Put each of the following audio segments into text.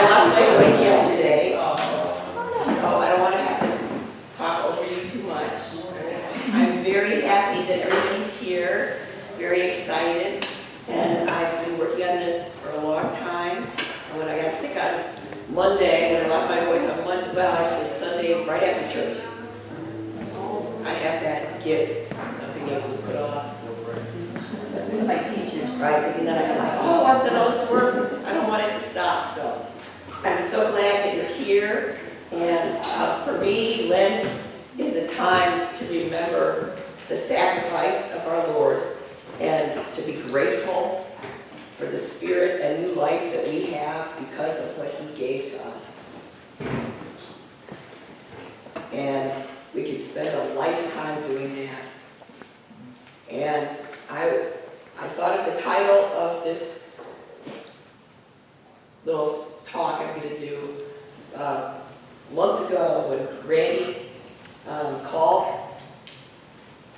I lost my voice yesterday, so I don't want to have to talk over you too much. I'm very happy that everybody's here, very excited, and I've been working on this for a long time. And when I got sick on Monday, when I lost my voice on Monday, well, actually Sunday, right after church, I have that gift of being able to put off. It's like teachers, right? And then I'm like, oh, I've done all this work. I don't want it to stop. So I'm so glad that you're here. And for me, Lent is a time to remember the sacrifice of our Lord and to be grateful for the spirit and new life that we have because of what he gave to us. And we could spend a lifetime doing that. And I thought of the title of this little talk I'm going to do months ago when Randy called.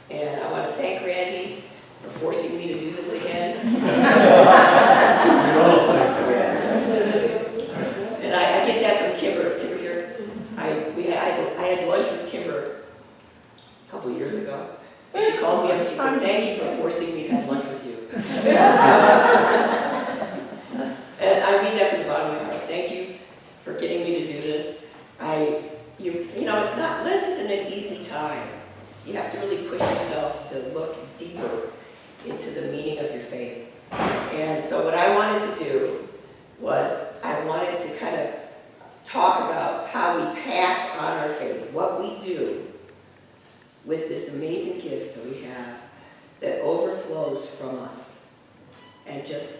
And I want to thank Randy for forcing me to do this again. And I get that from Kimber. Is Kimber here? I had lunch with Kimber a couple of years ago. And she called me up and she said, thank you for forcing me to have lunch with you. And I mean that from the bottom of my heart. Thank you for getting me to do this. You know, it's not, Lent isn't an easy time. You have to really push yourself to look deeper into the meaning of your faith. And so what I wanted to do was I wanted to kind of talk about how we pass on our faith, what we do with this amazing gift that we have that overflows from us and just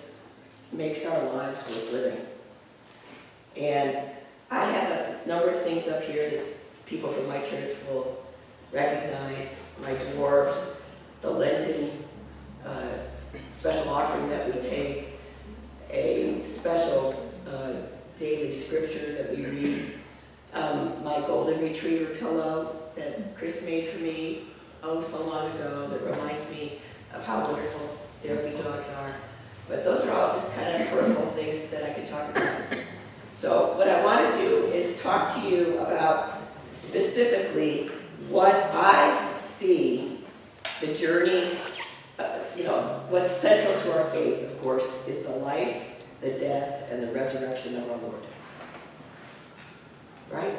makes our lives worth living. And I have a number of things up here that people from my church will recognize. My dwarves, the Lenten special offering that we take, a special daily scripture that we read, my golden retriever pillow that Chris made for me so long ago that reminds me of how wonderful therapy dogs are. But those are all just kind of peripheral things that I could talk about. So what I want to do is talk to you about specifically what I see the journey, what's central to our faith, of course, is the life, the death, and the resurrection of our Lord. Right?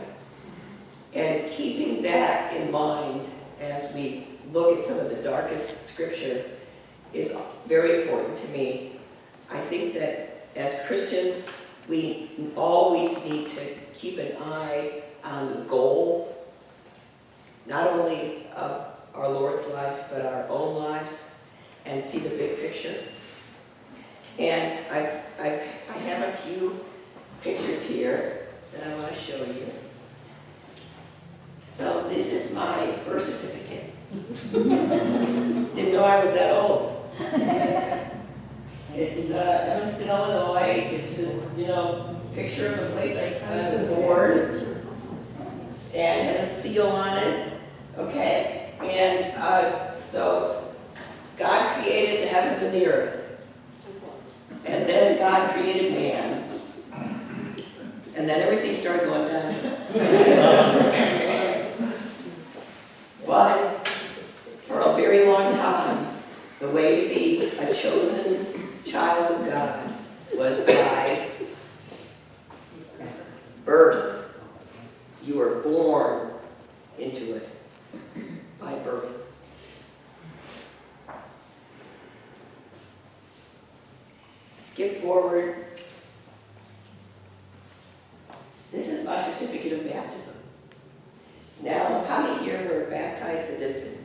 And keeping that in mind as we look at some of the darkest scripture is very important to me. I think that as Christians, we always need to keep an eye on the goal, not only of our Lord's life, but our own lives, and see the big picture. And I have a few pictures here that I want to show you. So this is my birth certificate. Didn't know I was that old. It's Evanston, Illinois. It's this, picture of the place I was born, and it has a seal on it. Okay, and so God created the heavens and the earth, and then God created man, and then everything started going down. But for a very long time, the way to be a chosen child of God was by birth. You were born into it by birth. Skip forward. This is my certificate of baptism. Now, how many here were baptized as infants?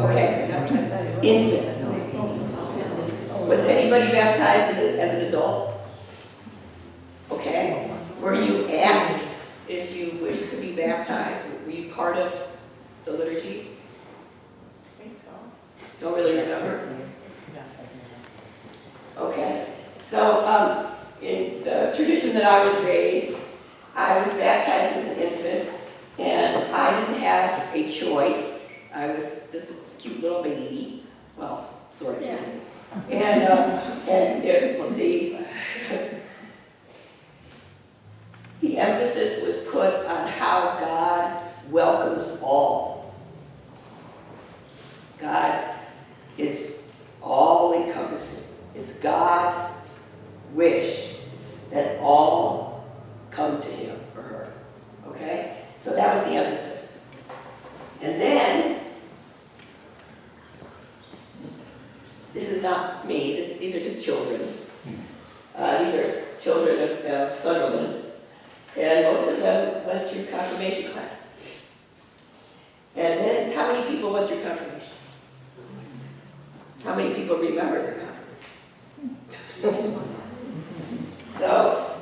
Okay, infants. Was anybody baptized as an adult? Okay. Were you asked if you wished to be baptized? Were you part of the liturgy? I think so. Don't really remember? Okay. So, in the tradition that I was raised, I was baptized as an infant, and I didn't have a choice. I was just a cute little baby. Well, sort of. Yeah. And wish that all come to him or her, okay? So that was the emphasis. And then, this is not me, these are just children. These are children of Sunderland, and most of them went through confirmation class. And then, how many people went through confirmation? How many people remember their confirmation? So,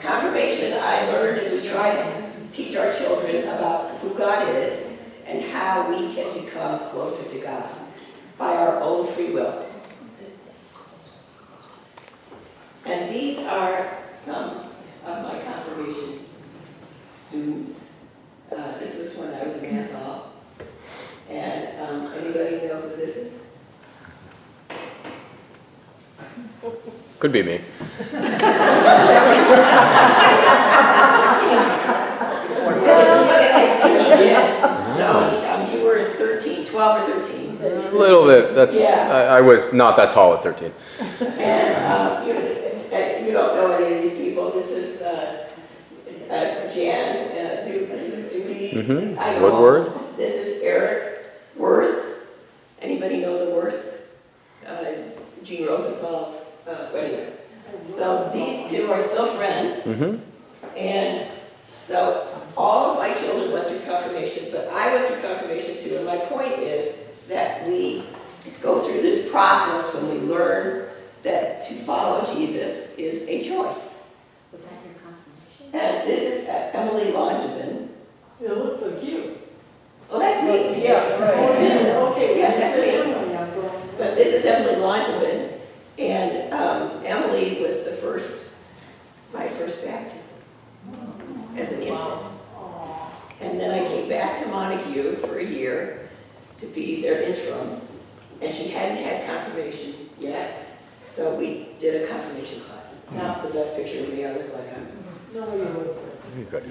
confirmation, I learned and we try to teach our children about who God is and how we can become closer to God by our own free will. And these are some of my confirmation students. This was when I was in math hall. And anybody know who this is? Could be me. So you were 13, 12 or 13. A little bit. That's. Yeah. I was not that tall at 13. And you don't know any of these people. This is Jan, this is Judy. Mm-hmm. I know. Woodward. This is Eric Worth. Anybody know the Worth? Gene Rosenthal's wedding. So these two are still friends. Mm-hmm. And so all of my children went through confirmation, but I went through confirmation too. And my point is that we go through this process when we learn that to follow Jesus is a choice. Was that your confirmation? And this is Emily Langevin. It looks so cute. Oh, that's me. Yeah, right. Oh, yeah, okay. Yeah, that's me. me. But this is Emily Langevin. And Emily was my first baptism as an infant. And then I came back to Montague for a year to be their interim. And she hadn't had confirmation yet. So we did a confirmation class. It's not the best picture of me. I look like I'm... No, you look You could.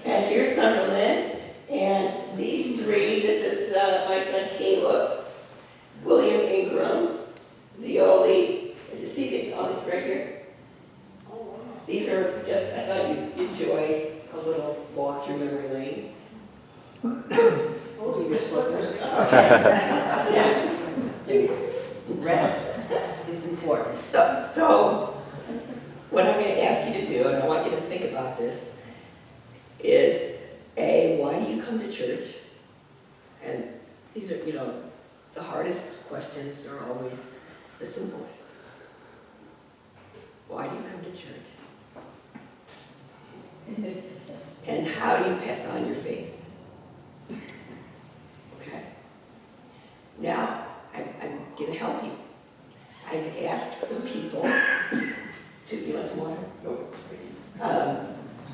And here's Sunderland. And these three, this is my son Caleb, William Ingram, Zioli. Is it see right here? These are just, I thought you'd enjoy a little walk through memory lane. Oh, your slippers. Yeah. Rest is important. So, what I'm going to ask you to do, and I want you to think about this, is A, why do you come to church? And these are, the hardest questions are always the simplest. Why do you come to church? And how do you pass on your faith? Okay? Now, I'm going to help you. I've asked some people to, you want some water?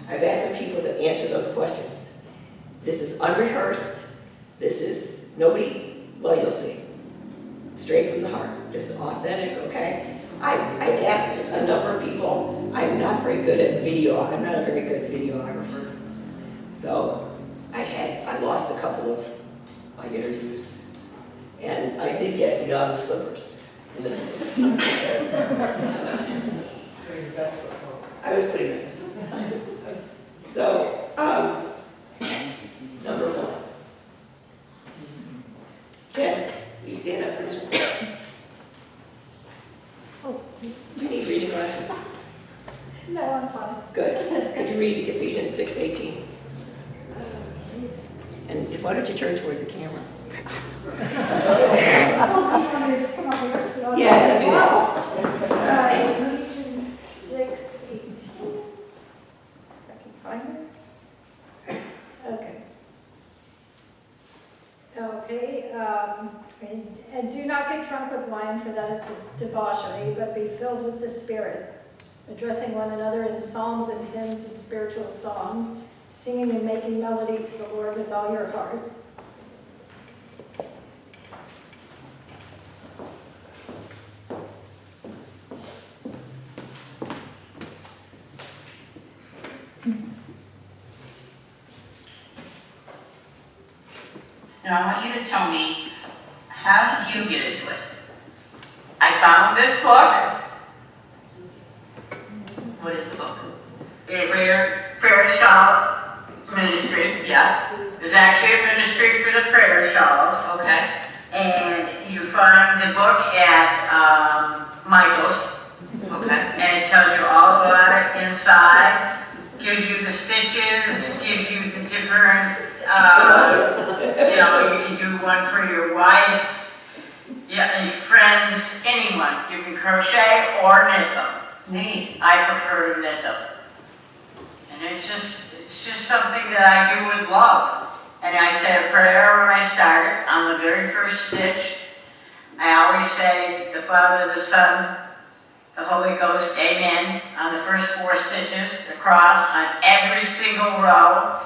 I've asked some people to answer those questions. This is unrehearsed. This is nobody, well, you'll see. Straight from the heart, just authentic, okay? I asked a number of people. I'm not very good at video. I'm not a very good videographer. So I lost a couple of my interviews. And I did get young slippers. I was putting it. So, number one. Ken, will you stand up for this one? Do you need reading glasses? No, I'm fine. Good. Could you read Ephesians 6:18? And why don't you turn towards the camera? Well, do you want me to just come up here? Yeah, do that. Ephesians 6:18. If I can find it. Okay. Okay, and do not get drunk with wine, for that is debauchery, but be filled with the Spirit, addressing one another in psalms and hymns and spiritual songs, singing and making melody to the Lord with all your heart. Now, I want you to tell me, how did you get into it? I found this book, prayer shawl ministry, yeah. There's actually a ministry for the prayer shawls. Okay. And you find the book at Michael's, Okay. and it tells you all about it inside, gives you the stitches, gives you the different, you do one for your wife, yeah, your friends, anyone. You can crochet or knit them. Neat. I prefer to knit them. And it's just something that I do with love. And I say a prayer when I start it on the very first stitch. I always say the Father, the Son, the Holy Ghost, amen, on the first 4 stitches, the cross on every single row.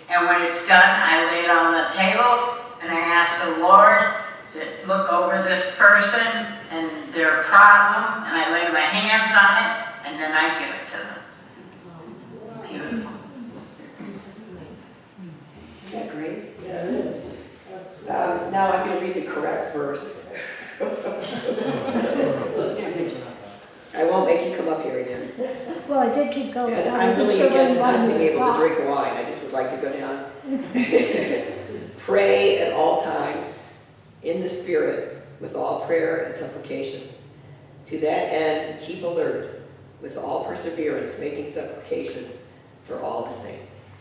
And when it's done, I lay it on the table and I ask the Lord to look over this person and their problem, and I lay my hands on it, and then I give it to them. Beautiful. Isn't that great? Yeah, it is. Now I'm going to read the correct verse. I won't make you come up here again. Well, I did keep going. And I I'm wasn't really sure when against you not wanted me being to able to stop. drink wine. I just would like to go down. Pray at all times in the Spirit with all prayer and supplication. To that end, keep alert with all perseverance, making supplication for all the saints.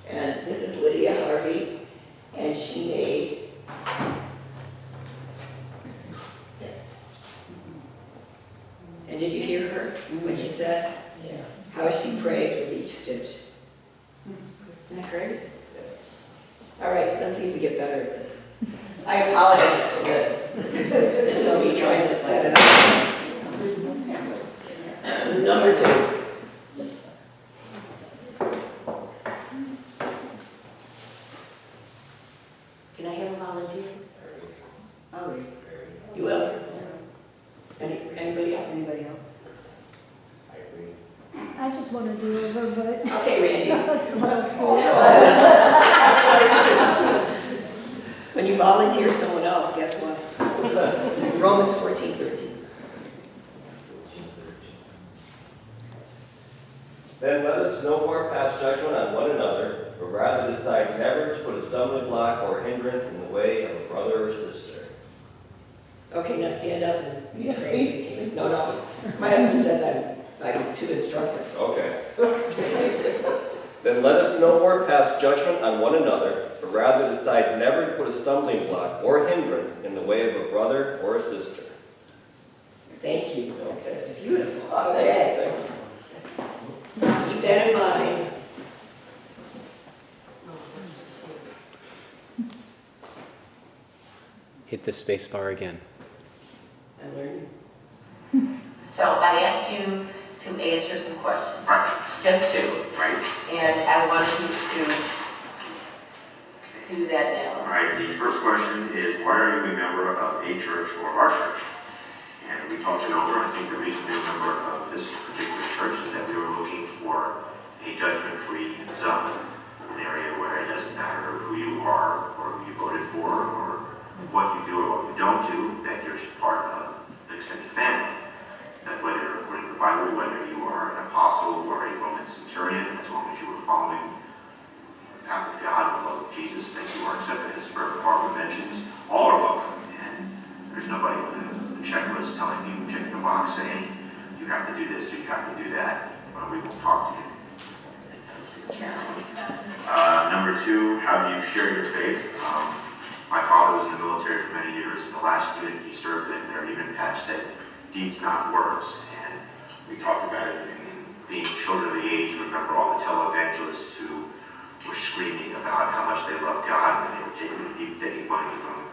And this is Lydia Harvey, and she made this. And did you hear her when she said Yeah. how she prays with each stitch? Isn't that great? All right, let's see if we get better at this. I apologize for this. This is me trying to set it up. Number 2. Can I have a volunteer? I'll read. You will? Anybody else? Anybody else? I just want to do over, but Okay, Randy. that's what I was doing. When you volunteer someone else, guess what? Romans 14:13. Then let us no more pass judgment on one another, but rather decide never to put a stumbling block or hindrance in the way of a brother or sister. Okay, now stand up and be crazy. No. My husband says I'm too instructive. Okay. Then let us no more pass judgment on one another, but rather decide never to put a stumbling block or hindrance in the way of a brother or a sister. Thank you. Okay. It's beautiful. Okay. Keep that in mind. Hit the space bar again. I'm learning. So I asked you to answer some questions. Right, Just 2. right. And I want you to do that now. All right, the first question is, why are you a member of a church or our church? And we talked it over. I think the reason we're a member of this particular church is that we were looking for a judgment-free zone, an area where it doesn't matter who you are or who you voted for or what you do or what you don't do, that you're part of an extended family. That whether, according to the Bible, whether you are an apostle or a Roman centurion, as long as you are following the path of God and the love of Jesus, that you are accepted as per the Bible mentions, all are welcome. And there's nobody with a checklist telling you, checking the box, saying you have to do this or you have to do that. But we will talk to you. Number 2, how do you share your faith? My father was in the military for many years, and the last unit he served in, their unit patch said, deeds, not words. And we talked about it in being children of the age. Remember all the televangelists who were screaming about how much they loved God, and they were taking money from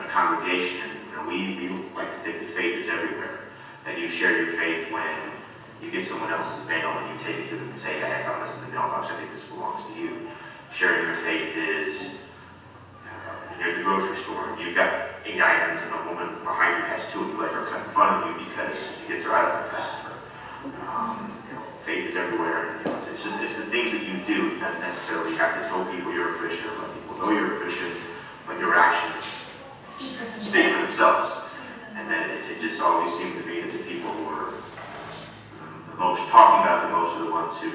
their congregation. And we like to think that faith is everywhere. That you share your faith when you get someone else's mail and you take it to them and say, hey, I found this in the mailbox, I think this belongs to you. Sharing your faith is you're at the grocery store and you've got 8 items and a woman behind you has 2 and you let her cut in front of you because she gets her out of there faster. Faith is everywhere. It's the things that you do. You don't necessarily have to tell people you're a Christian or let people know you're a Christian, but your actions speak for themselves. And then it just always seemed to me that the people who were the most talking about the most are the ones who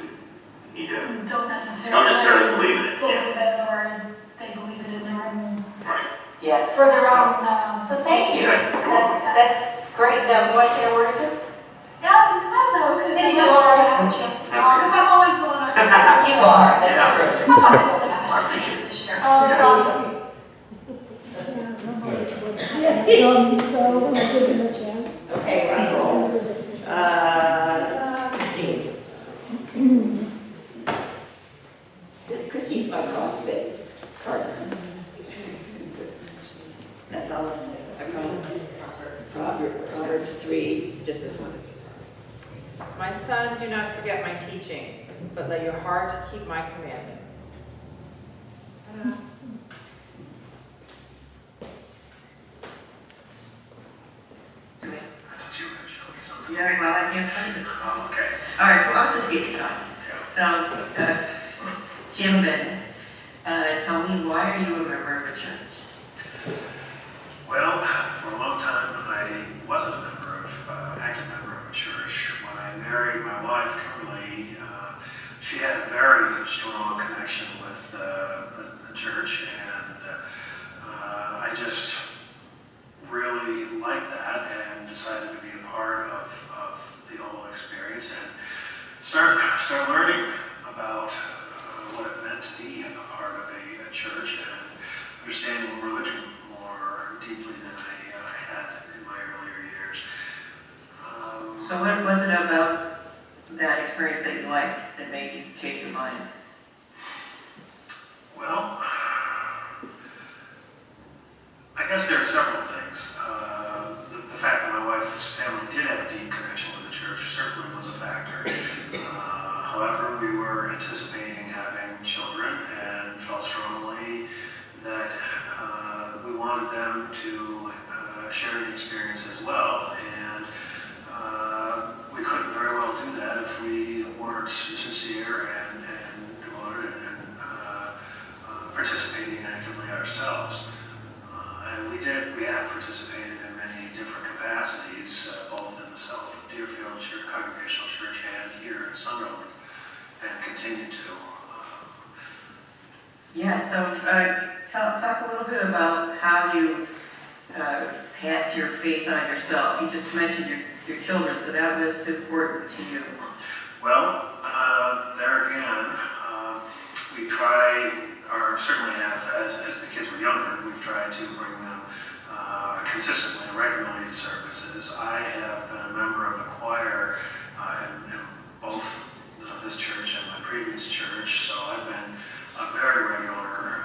need to, Don't necessarily. don't necessarily believe in it. Believe Yeah. it, or they believe it in their own, Right. Yes. for their own, So thank you. Good. You're welcome. That's great. Want to say a word or two? yeah, I know, because Thank you, I Laura. have a chance to That's talk, good. because I'm always the one on. You are. That's Yeah. true. I'm not able to have I a appreciate chance to share. Oh, It's awesome. So, when I give him a chance. Okay, Russell. Christine. Christine's my CrossFit partner. That's all I'll say. I promise. Proverbs 3, just this one. My son, do not forget my teaching, but let your heart keep my commandments. Yeah, well, I can't find it. Oh, okay. All right, so I'll just keep it on. So, Jim Bennett, tell me, why are you a member of a church? Well, for a long time, I wasn't a active member of a church. When I married my wife, Kimberly, she had a very strong connection with the church, and I just really liked that and decided to be a part of the whole experience and start learning about what it meant to be a part of a church and understanding religion more deeply than I had in my earlier years. So what was it about that experience that you liked that made you change your mind? Well, I guess there are several things. The fact that my wife's family did have a deep connection with the church certainly was a factor. However, we were anticipating having children and felt strongly that we wanted them to share the experience as well. And we couldn't very well do that if we weren't sincere and devoted and participating actively ourselves. And we have participated in many different capacities, both in the South Deerfield Congregational Church and here in Sunderland, and continue to. Yeah, so talk a little bit about how you pass your faith on yourself. You just mentioned your children, so that was important to you. Well, there again, we try, or certainly have, as the kids were younger, we've tried to bring them consistently and regularly to services. I have been a member of the choir in both this church and my previous church, so I've been a very regular,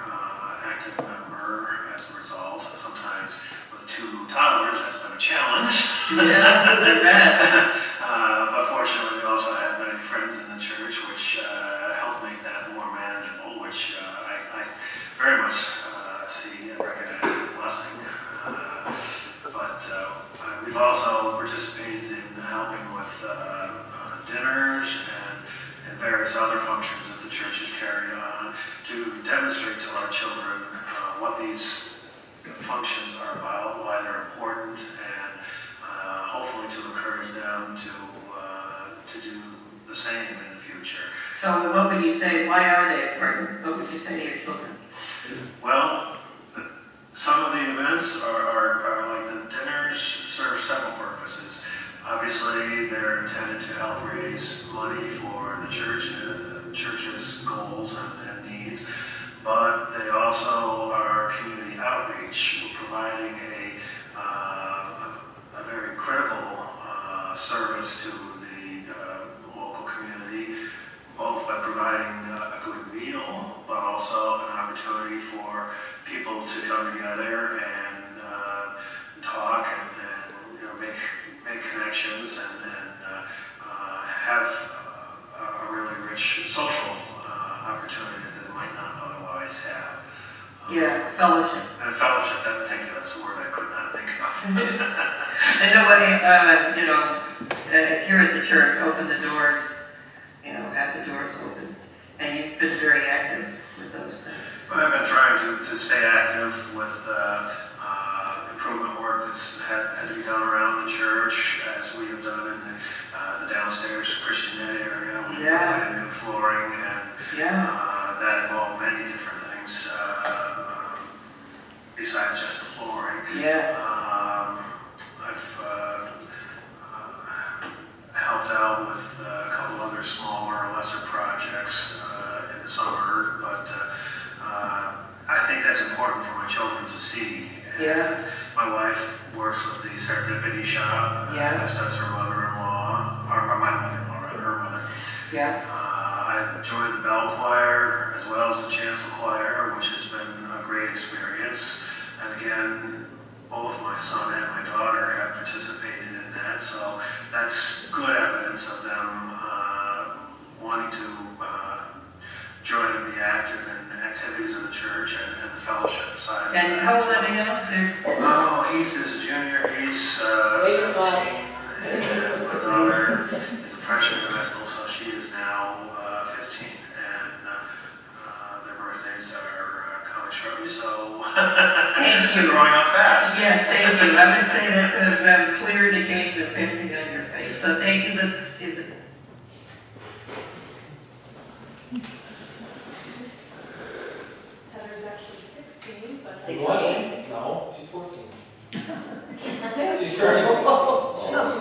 active member as a result. Sometimes with 2 toddlers, that's been a challenge. Yeah, I bet. But fortunately, we also have many friends in the church, which help make that more manageable, which I very much see and recognize as a blessing. But we've also participated in helping with dinners and various other functions that the church has carried on to demonstrate to our children what these functions are about, why they're important, and hopefully to encourage them to do the same in the future. So what would you say, why are they important? What would you say to your children? Well, some of the events are like the dinners serve several purposes. Obviously, they're intended to help raise money for the church's goals and needs, but they also are community outreach. We're providing a very critical service to the local community, both by providing a good meal, but also an opportunity for people to come together and talk and make connections and have a really rich social opportunity that they might not otherwise have. Yeah, fellowship. And fellowship, that's the word I could not think of. And the way, here at the church, open the doors, have the doors open. And you've been very active with those things. I've been trying to stay active with improvement work that's had to be done around the church, as we have done in the downstairs Christian Ed area. We provided new flooring that involve many different things besides just the flooring. Yes. I've helped out with a couple other smaller, lesser projects in the summer, but I think that's important for my children to see. And my wife works with the serendipity shop, as does her mother-in-law, or my mother-in-law, rather, her mother. I joined the bell choir as well as the chancel choir, which has been a great experience. And again, both my son and my daughter have participated in that, so that's good evidence of them wanting to join and be active in activities in the church and the fellowship side. And how old are they now? Oh, Heath is a junior, he's 17, and my daughter is a freshman in high school, so she is now 15, and their birthdays are coming shortly, so Thank you. they're growing up fast. Yes, thank you. I would say that's a clear indication of facing on your face. So thank you. Let's proceed. Heather's actually 16, but. 16. No, she's 14. Yes. She's turning. Oh my God.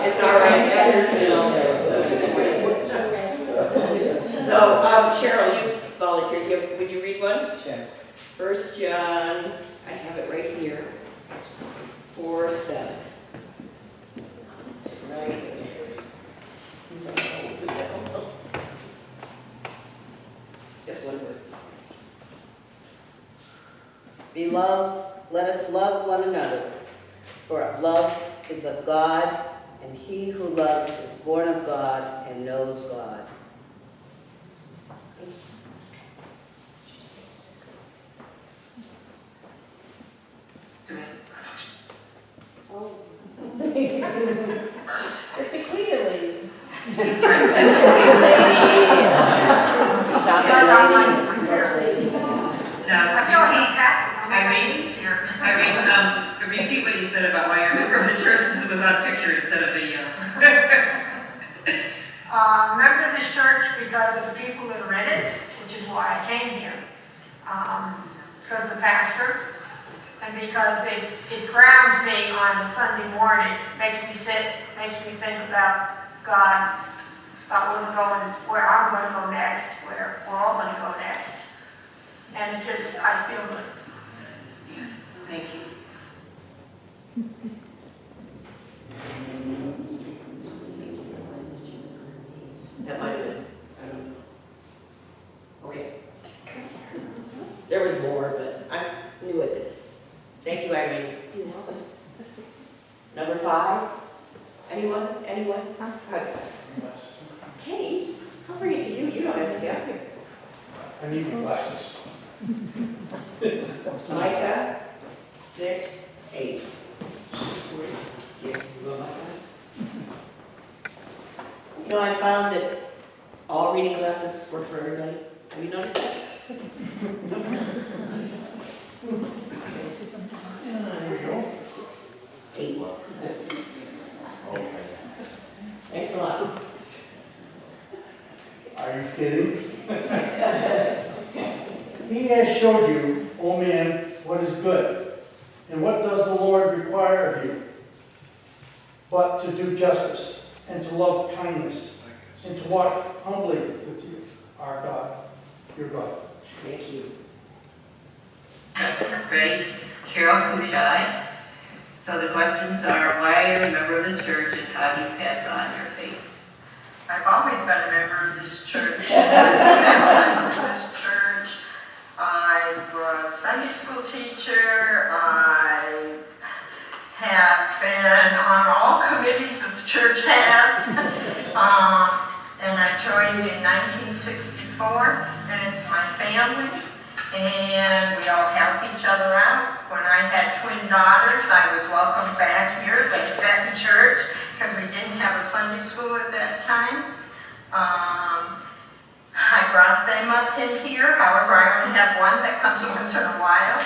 It's all right. So, Cheryl, you volunteered. Would you read one? Sure. 1 John, I have it right here, 4:7. Right. Just one word. Beloved, let us love one another, for love is of God, and he who loves is born of God and knows God. Oh. It's the cleaner lady. I feel handicapped. Irene, repeat what you said about why you're a member of the church, since it was on picture instead of video. Member of this church because of the people that are in it, which is why I came here. Because of the pastor, and because it grounds me on a Sunday morning, makes me sit, makes me think about God, about where I'm going to go next, where we're all going to go next. And it just, I feel good. Thank you. That might have been, I don't know. Okay. There was more, but I'm new at this. Thank you, Irene. Number 5? Anyone? Kenny, I'll bring it to you. You don't have to be up here. I need my glasses. Micah 6:8. You know, I found that all reading glasses work for everybody. Have you noticed that? There we go. 8. Thanks a lot. Are you kidding? He has showed you, O man, what is good, and what does the Lord require of you, but to do justice, and to love kindness, and to walk humbly with you, our God, your God. Thank you. Ready? Carol Kushai. So the questions are, why are you a member of this church, and how do you pass on your faith? I've always been a member of this church. I'm in this church. I'm a Sunday school teacher. I have been on all committees that the church has. And I joined in 1964, and it's my family. And we all help each other out. When I had twin daughters, I was welcomed back here. They sat in church because we didn't have a Sunday school at that time. I brought them up in here. However, I only have one that comes once in a while.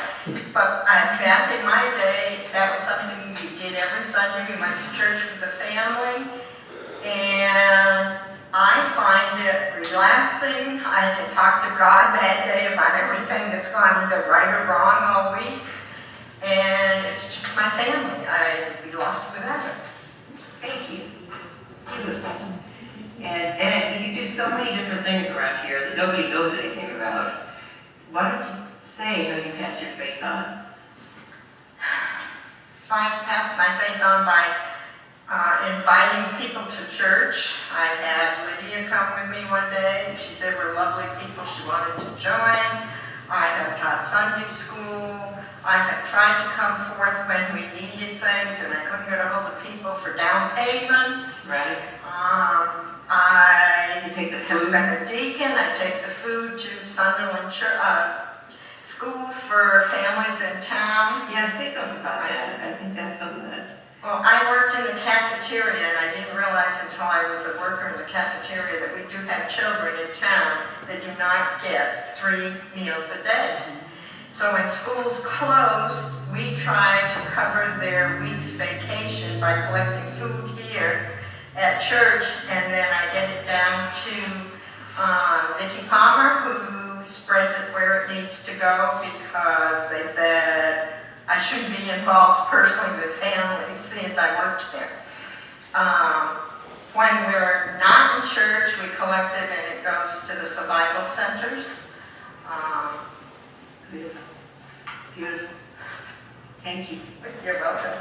But back in my day, that was something we did every Sunday. We went to church with the family, and I find it relaxing. I can talk to God that day about everything that's gone either right or wrong all week, and it's just my family. I'd be lost without it. Thank you. Beautiful. And you do so many different things around here that nobody knows anything about. Why don't you say how you pass your faith on? I passed my faith on by inviting people to church. I had Lydia come with me one day. She said we're lovely people. She wanted to join. I have taught Sunday school. I have tried to come forth when we needed things and I couldn't get a hold of people for down payments. Right. I You take the have food. been a deacon. I take the food to Sunderland school for families in town. Yeah, say something about that. I think that's something that... Well, I worked in the cafeteria, and I didn't realize until I was a worker in the cafeteria that we do have children in town that do not get 3 meals a day. So when schools closed, we tried to cover their week's vacation by collecting food here at church, and then I get it down to Vicki Palmer, who spreads it where it needs to go, because they said I shouldn't be involved personally with families since I worked there. When we're not in church, we collect it and it goes to the survival centers. Beautiful. Beautiful. Thank you. You're welcome.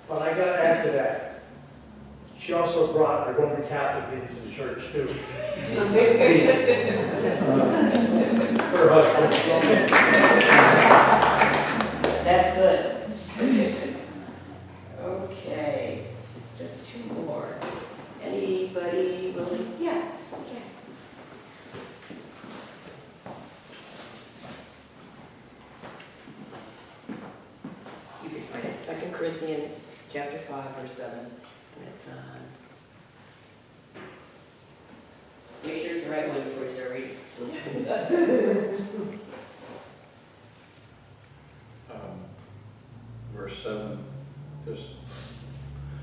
But I gotta add to that. She also brought a Roman Catholic into the church too. Her husband. That's good. Okay, just 2 more. Anybody willing? Yeah, okay. You can find it, 2 Corinthians chapter 5, verse 7. And it's on. Make sure it's the right one before you start reading. Verse 7, just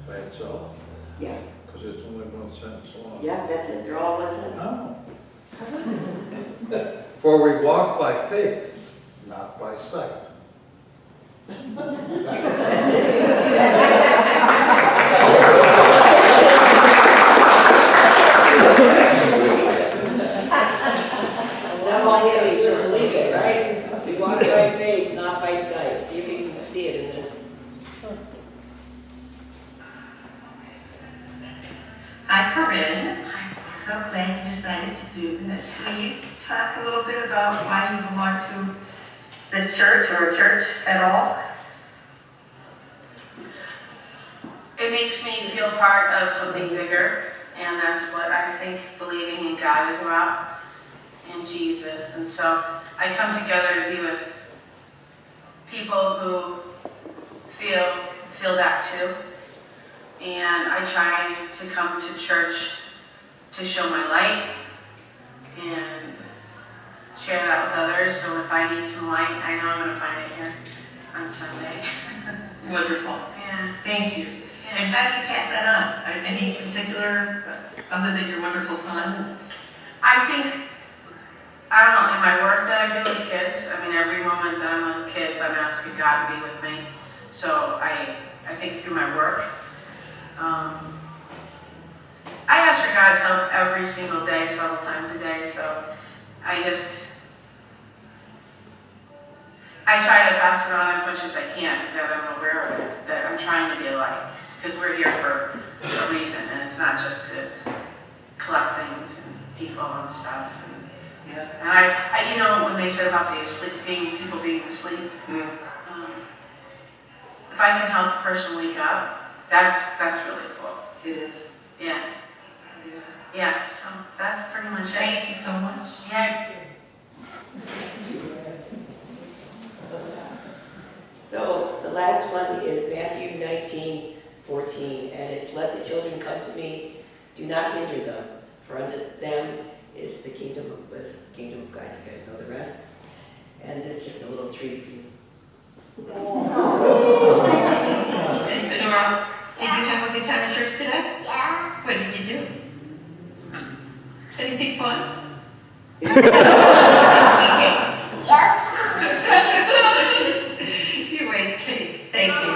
by itself, Yeah, because it's only one sentence long. yeah, that's it. They're all one sentence. Oh. For we walk by faith, not by sight. Now all you need to believe it, right? We walk by faith, not by sight. See if you can see it in this. Hi, Corinne. I'm so glad you decided to do this. Will you talk a little bit about why you belong to this church or a church at all? It makes me feel part of something bigger, and that's what I think believing in God is about, in Jesus. And so I come together to be with people who feel that too. And I try to come to church to show my light and share that with others. So if I need some light, I know I'm going to find it here on Sunday. Wonderful. Yeah. Thank you. And how do you pass that on? Any particular, other than your wonderful son? I think, I don't know, in my work that I do with kids, I mean, every moment that I'm with kids, I'm asking God to be with me. So I think through my work, I ask for God's help every single day, several times a day, so I try to pass it on as much as I can, that I'm aware of it, that I'm trying to be a light, because we're here for a reason, and it's not just to collect things and people and stuff. Yeah. And I you know, when they said about people being asleep, if I can help a person wake up, that's really cool. It is. Yeah. Yeah, so that's pretty much it. Thank you so much. Yeah. So the last one is Matthew 19:14, and it's let the children come to me, do not hinder them, for unto them is the kingdom of God. You guys know the rest. And this is just a little treat for you. one? You ate cake. Thank you.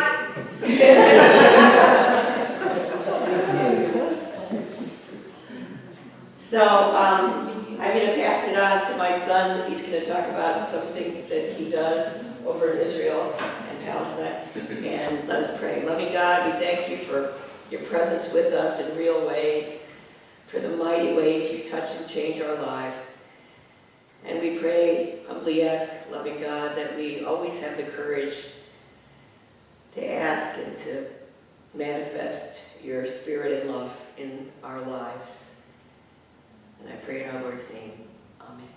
So, I'm going to pass it on to my son. He's going to talk about some things that he does over in Israel and Palestine. And let us pray. Loving God, we thank you for your presence with us in real ways, for the mighty ways you touch and change our lives. And we pray, humbly ask, loving God, that we always have the courage to ask and to manifest your spirit and love in our lives. And I pray in our Lord's name. Amen.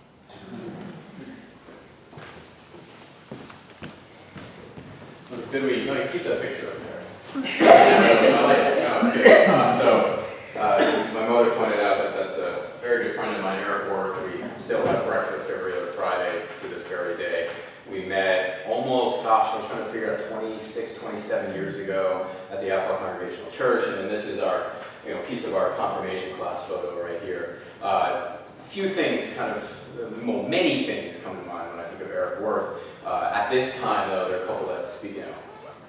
Well, it's good we keep that picture up there. It's good. My mother pointed out that that's a very good friend of mine, Eric Worth. We still have breakfast every other Friday to this very day. We met almost, I was trying to figure out 26, 27 years ago at the Congregational Church, and then this is our, piece of our confirmation class photo right here. Few things many things come to mind when I think of Eric Worth. At this time, though, there are a couple that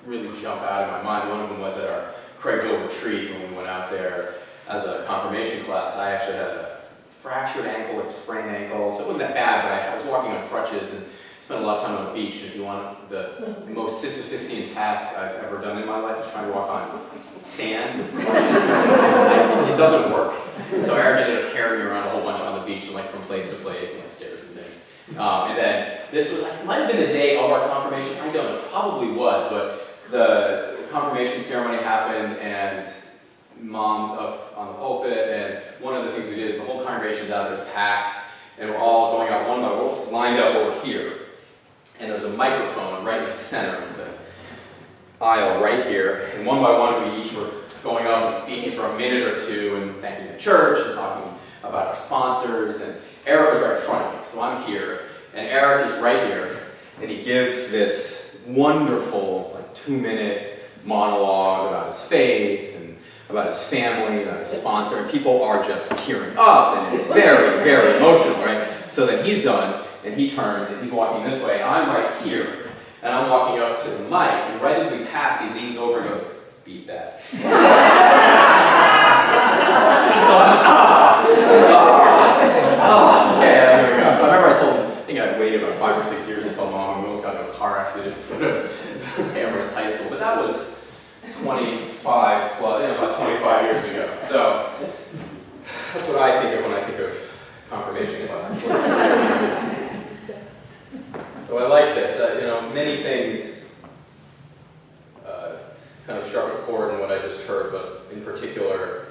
really jump out in my mind. One of them was at our Craigville retreat when we went out there as a confirmation class. I actually had a fractured ankle, like a sprained ankle, so it wasn't that bad, but I was walking on crutches and spent a lot of time on the beach. If you want the most Sisyphusian task I've ever done in my life is trying to walk on sand with crutches. It doesn't work. So Eric ended up carrying me around a whole bunch on the beach, from place to place, and stairs and things. And then this might have been the day of our confirmation. I don't know, it probably was, but the confirmation ceremony happened, and Mom's up on the pulpit, and one of the things we did is the whole congregation's out there, it's packed, and we're all going out one by one, we're lined up over here. And there's a microphone right in the center of the aisle right here, and one by one we each were going up and speaking for a minute or two and thanking the church and talking about our sponsors, and Eric was right in front of me, so I'm here, and Eric is right here, and he gives this wonderful 2-minute monologue about his faith and about his family, about his sponsor, and people are just tearing up, and it's very, very emotional, right? So then he's done, and he turns, and he's walking this way, I'm right here, and I'm walking up to the mic, and right as we pass, he leans over and goes, beat that. So I'm okay, there we go. So I remember I think I waited about 5 or 6 years until Mom, we almost got into a car accident in front of Amherst High School, but that was about 25 years ago. So that's what I think of when I think of confirmation class. So I like this, many things kind of struck a chord in what I just heard, but in particular,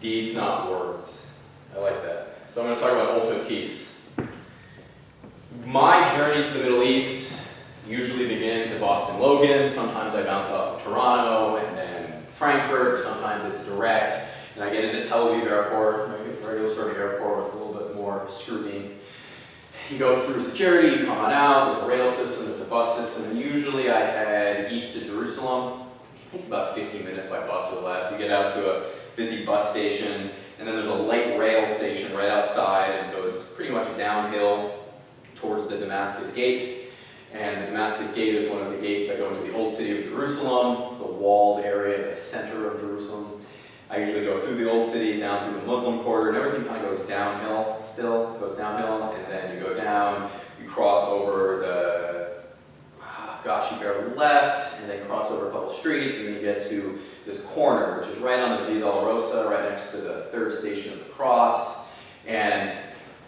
deeds, not words. I like that. So I'm going to talk about ultimate peace. My journey to the Middle East usually begins at Boston Logan. Sometimes I bounce off of Toronto and then Frankfurt, or sometimes it's direct. And I get into Tel Aviv Airport, a regular sort of airport with a little bit more scrutiny. You go through security, you come on out, there's a rail system, there's a bus system, and usually I head east to Jerusalem. It takes about 15 minutes by bus or less. You get out to a busy bus station, and then there's a light rail station right outside, and it goes pretty much downhill towards the Damascus Gate. And the Damascus Gate is one of the gates that go into the old city of Jerusalem. It's a walled area in the center of Jerusalem. I usually go through the old city, down through the Muslim quarter, and everything kind of goes downhill still. It goes downhill, and then you go down, you cross over you bear left, and then cross over a couple streets, and then you get to this corner, which is right on the Via Dolorosa, right next to the third station of the cross. And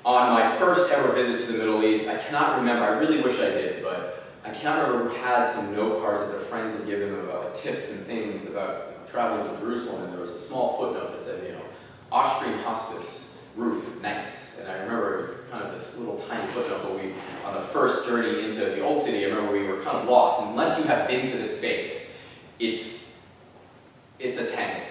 on my first ever visit to the Middle East, I cannot remember, I really wish I did, but I cannot remember who had some note cards that their friends had given them about tips and things about traveling to Jerusalem, and there was a small footnote that said, Austrian hospice, roof, nice. And I remember it was kind of this little tiny footnote, but on the first journey into the old city, I remember we were kind of lost. And unless you have been to this space, it's a tangle.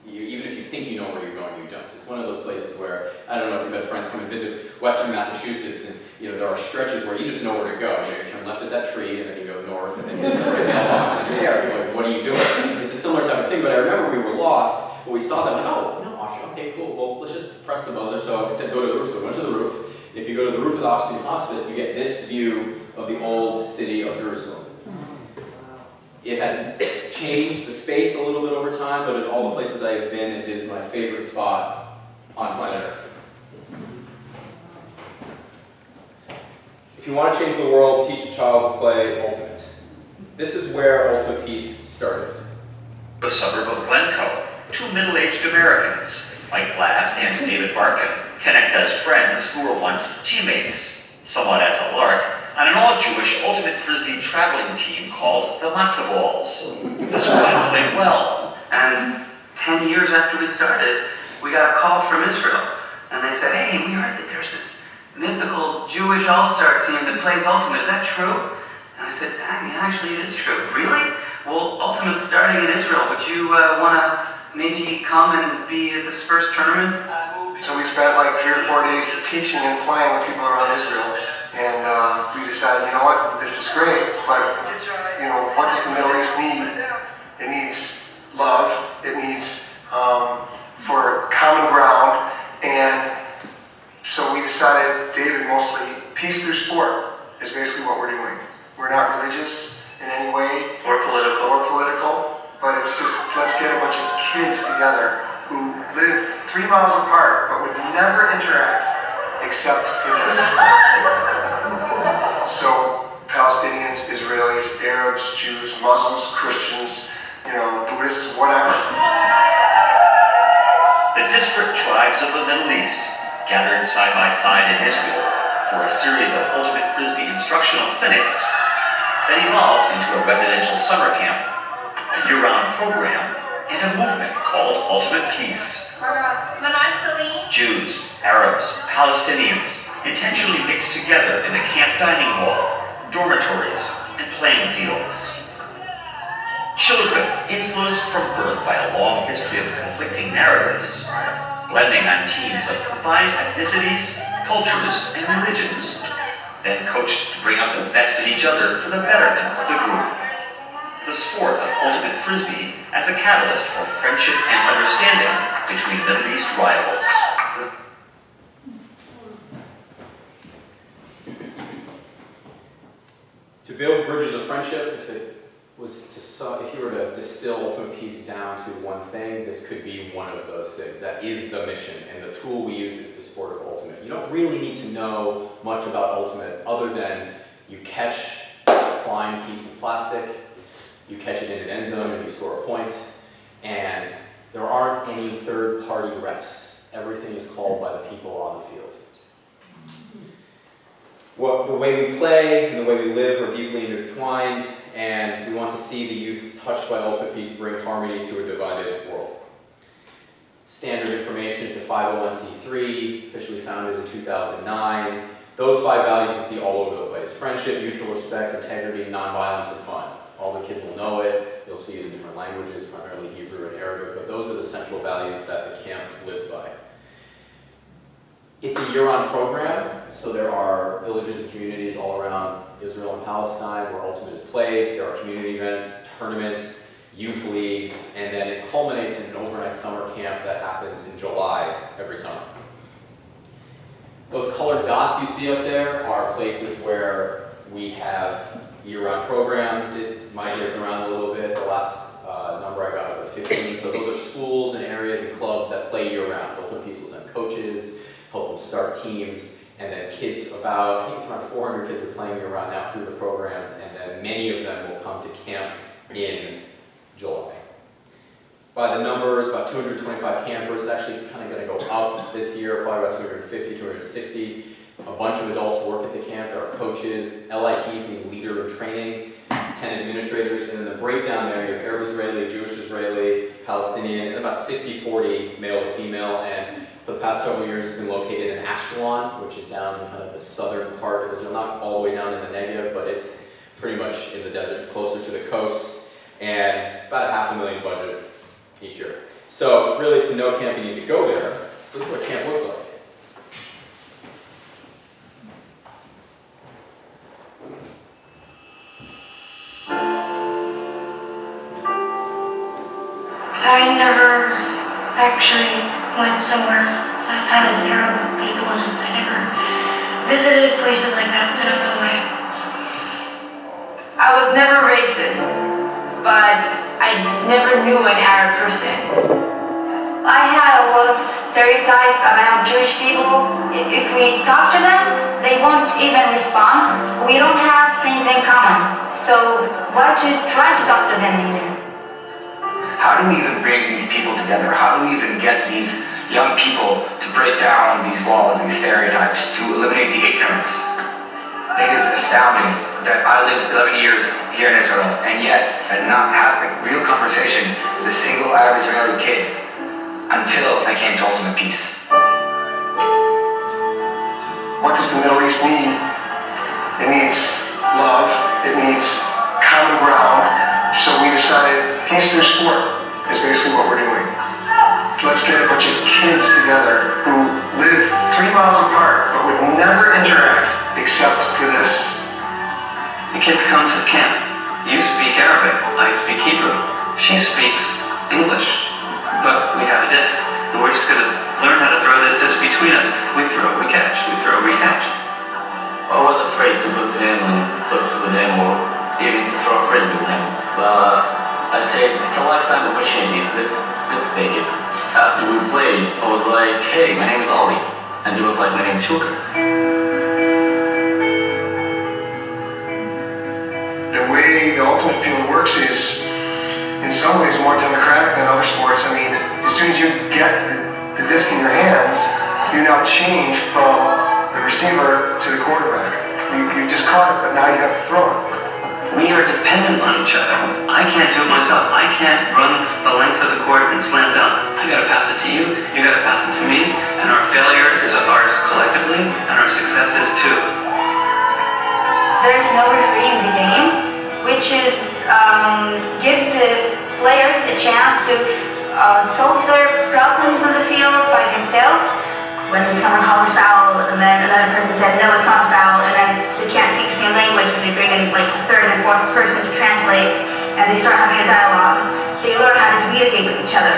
Even if you think you know where you're going, you don't. It's one of those places where, I don't know if you've had friends come and visit Western Massachusetts, and there are stretches where you just know where to go. You turn left at that tree, and then you go north, and then you get to the mailbox, and you're there. You're like, what are you doing? It's a similar type of thing, but I remember we were lost, but we saw that, Austria, okay, cool, well, let's just press press the buzzer. So it said go to the roof, so we went to the roof. If you go to the roof of the Augustine Hospice, you get this view of the old city of Jerusalem. It has changed the space a little bit over time, but in all the places I have been, it is my favorite spot on planet Earth. If you want to change the world, teach a child to play Ultimate. This is where Ultimate Peace started. The suburb of Glencoe, two middle-aged Americans, Mike Glass and David Barkin, connect as friends who were once teammates, somewhat as a lark, on an all-Jewish Ultimate Frisbee traveling team called the Matzah Balls. The squad played well. And 10 years after we started, we got a call from Israel. And they said, hey, we heard that there's this mythical Jewish all-star team that plays Ultimate. Is that true? And I said, yeah, actually it is true. Really? Well, Ultimate's starting in Israel. Would you want to maybe come and be at this first tournament? So we spent like 3 or 4 days teaching and playing with people around Israel. And we decided, you know what, this is great, but, you know, what does the Middle East need? It needs love, it needs for common ground, and so we decided, David mostly, peace through sport is basically what we're doing. We're not religious in any way. Or political. But it's just, let's get a bunch of kids together who live 3 miles apart, but would never interact except for this. So Palestinians, Israelis, Arabs, Jews, Muslims, Christians, you know, Buddhists, whatever. The disparate tribes of the Middle East gathered side by side in Israel for a series of Ultimate Frisbee instructional clinics that evolved into a residential summer camp, a year-round program, and a movement called Ultimate Peace. Jews, Arabs, Palestinians intentionally mixed together in the camp dining hall, dormitories, and playing fields. Children influenced from birth by a long history of conflicting narratives, blending on teams of combined ethnicities, cultures, and religions, then coached to bring out the best in each other for the betterment of the group. The sport of Ultimate Frisbee as a catalyst for friendship and understanding between Middle East rivals. To build bridges of friendship, if you were to distill Ultimate Peace down to one thing, this could be one of those things. That is the mission, and the tool we use is the sport of Ultimate. You don't really need to know much about Ultimate other than you catch a flying piece of plastic, you catch it in an end zone and you score a point, and there aren't any third-party refs. Everything is called by the people on the field. The way we play and the way we live are deeply intertwined, and we want to see the youth touched by Ultimate Peace bring harmony to a divided world. Standard information, it's a 501c3, officially founded in 2009. Those 5 values you see all over the place: friendship, mutual respect, integrity, nonviolence, and fun. All the kids will know it. You'll see it in different languages, primarily Hebrew and Arabic, but those are the central values that the camp lives by. It's a year-round program, so there are villages and communities all around Israel and Palestine where Ultimate is played. There are community events, tournaments, youth leagues, and then it culminates in an overnight summer camp that happens in July every summer. Those colored dots you see up there are places where we have year-round programs. It migrates around a little bit. The last number I got was about 15. So those are schools and areas and clubs that play year-round. Ultimate Peace will send coaches, help them start teams, and then kids, I think it's around 400 kids are playing year-round now through the programs, and then many of them will come to camp in July. By the numbers, about 225 campers. It's actually kind of going to go up this year, probably about 250, 260. A bunch of adults work at the camp. There are coaches, LITs mean leader in training, 10 administrators, and then the breakdown there, you have Arab Israeli, Jewish Israeli, Palestinian, and about 60-40 male to female. And for the past several years, it's been located in Ashkelon, which is down in kind of the southern part of Israel, not all the way down in the Negev, but it's pretty much in the desert, closer to the coast, and about $500,000 budget each year. So really, to know camp, you need to go there. So this is what camp looks like. I never actually went somewhere I was there with people and I never visited places like that. I don't know why. I was never racist, but I never knew an Arab person. I had a lot of stereotypes around Jewish people. If we talk to them, they won't even respond. We don't have things in common. So why to try to talk to them even? How do we even bring these people together? How do we even get these young people to break down these walls, these stereotypes, to eliminate the ignorance? It is astounding that I lived 11 years here in Israel, and yet I did not have a real conversation with a single Arab Israeli kid until I came to Ultimate Peace. What does the Middle East need? It needs love, it needs common ground, so we decided peace through sport is basically what we're doing. Let's get a bunch of kids together who live 3 miles apart but would never interact except for this. The kids come to camp. You speak Arabic, I speak Hebrew. She speaks English, but we have a disc, and we're just gonna learn how to throw this disc between us. We throw, we catch, we throw, we catch. I was afraid to go to him and talk to him or even to throw a frisbee with him, but I said, it's a lifetime opportunity, let's take it. After we played, I was like, hey, my name is Ali. And he was like, my name is Shukr. The way the Ultimate Field works is, in some ways, more democratic than other sports. I mean, as soon as you get the disc in your hands, you now change from the receiver to the quarterback. You just caught it, but now you have to throw it. We are dependent on each other. I can't do it myself. I can't run the length of the court and slam dunk. I gotta pass it to you, you gotta pass it to me, and our failure is ours collectively, and our success is too. There's no referee in the game, which is gives the players a chance to solve their problems on the field by themselves. When someone calls a foul and then another person said, no, it's not a foul, and then they can't speak the same language, so they bring in like a third and fourth person to translate, and they start having a dialogue. They learn how to communicate with each other.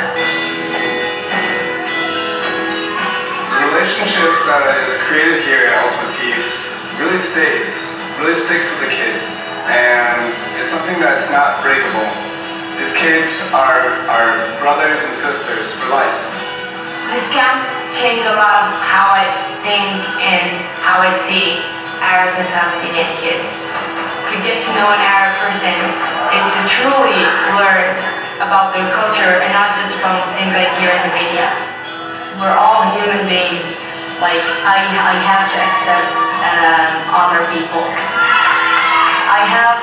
The relationship that is created here at Ultimate Peace really sticks with the kids, and it's something that's not breakable. These kids are brothers and sisters for life. This camp changed a lot of how I think and how I see Arabs and Palestinian kids. To get to know an Arab person is to truly learn about their culture and not just from things I hear in the media. We're all human beings. Like, I have to accept other people. I have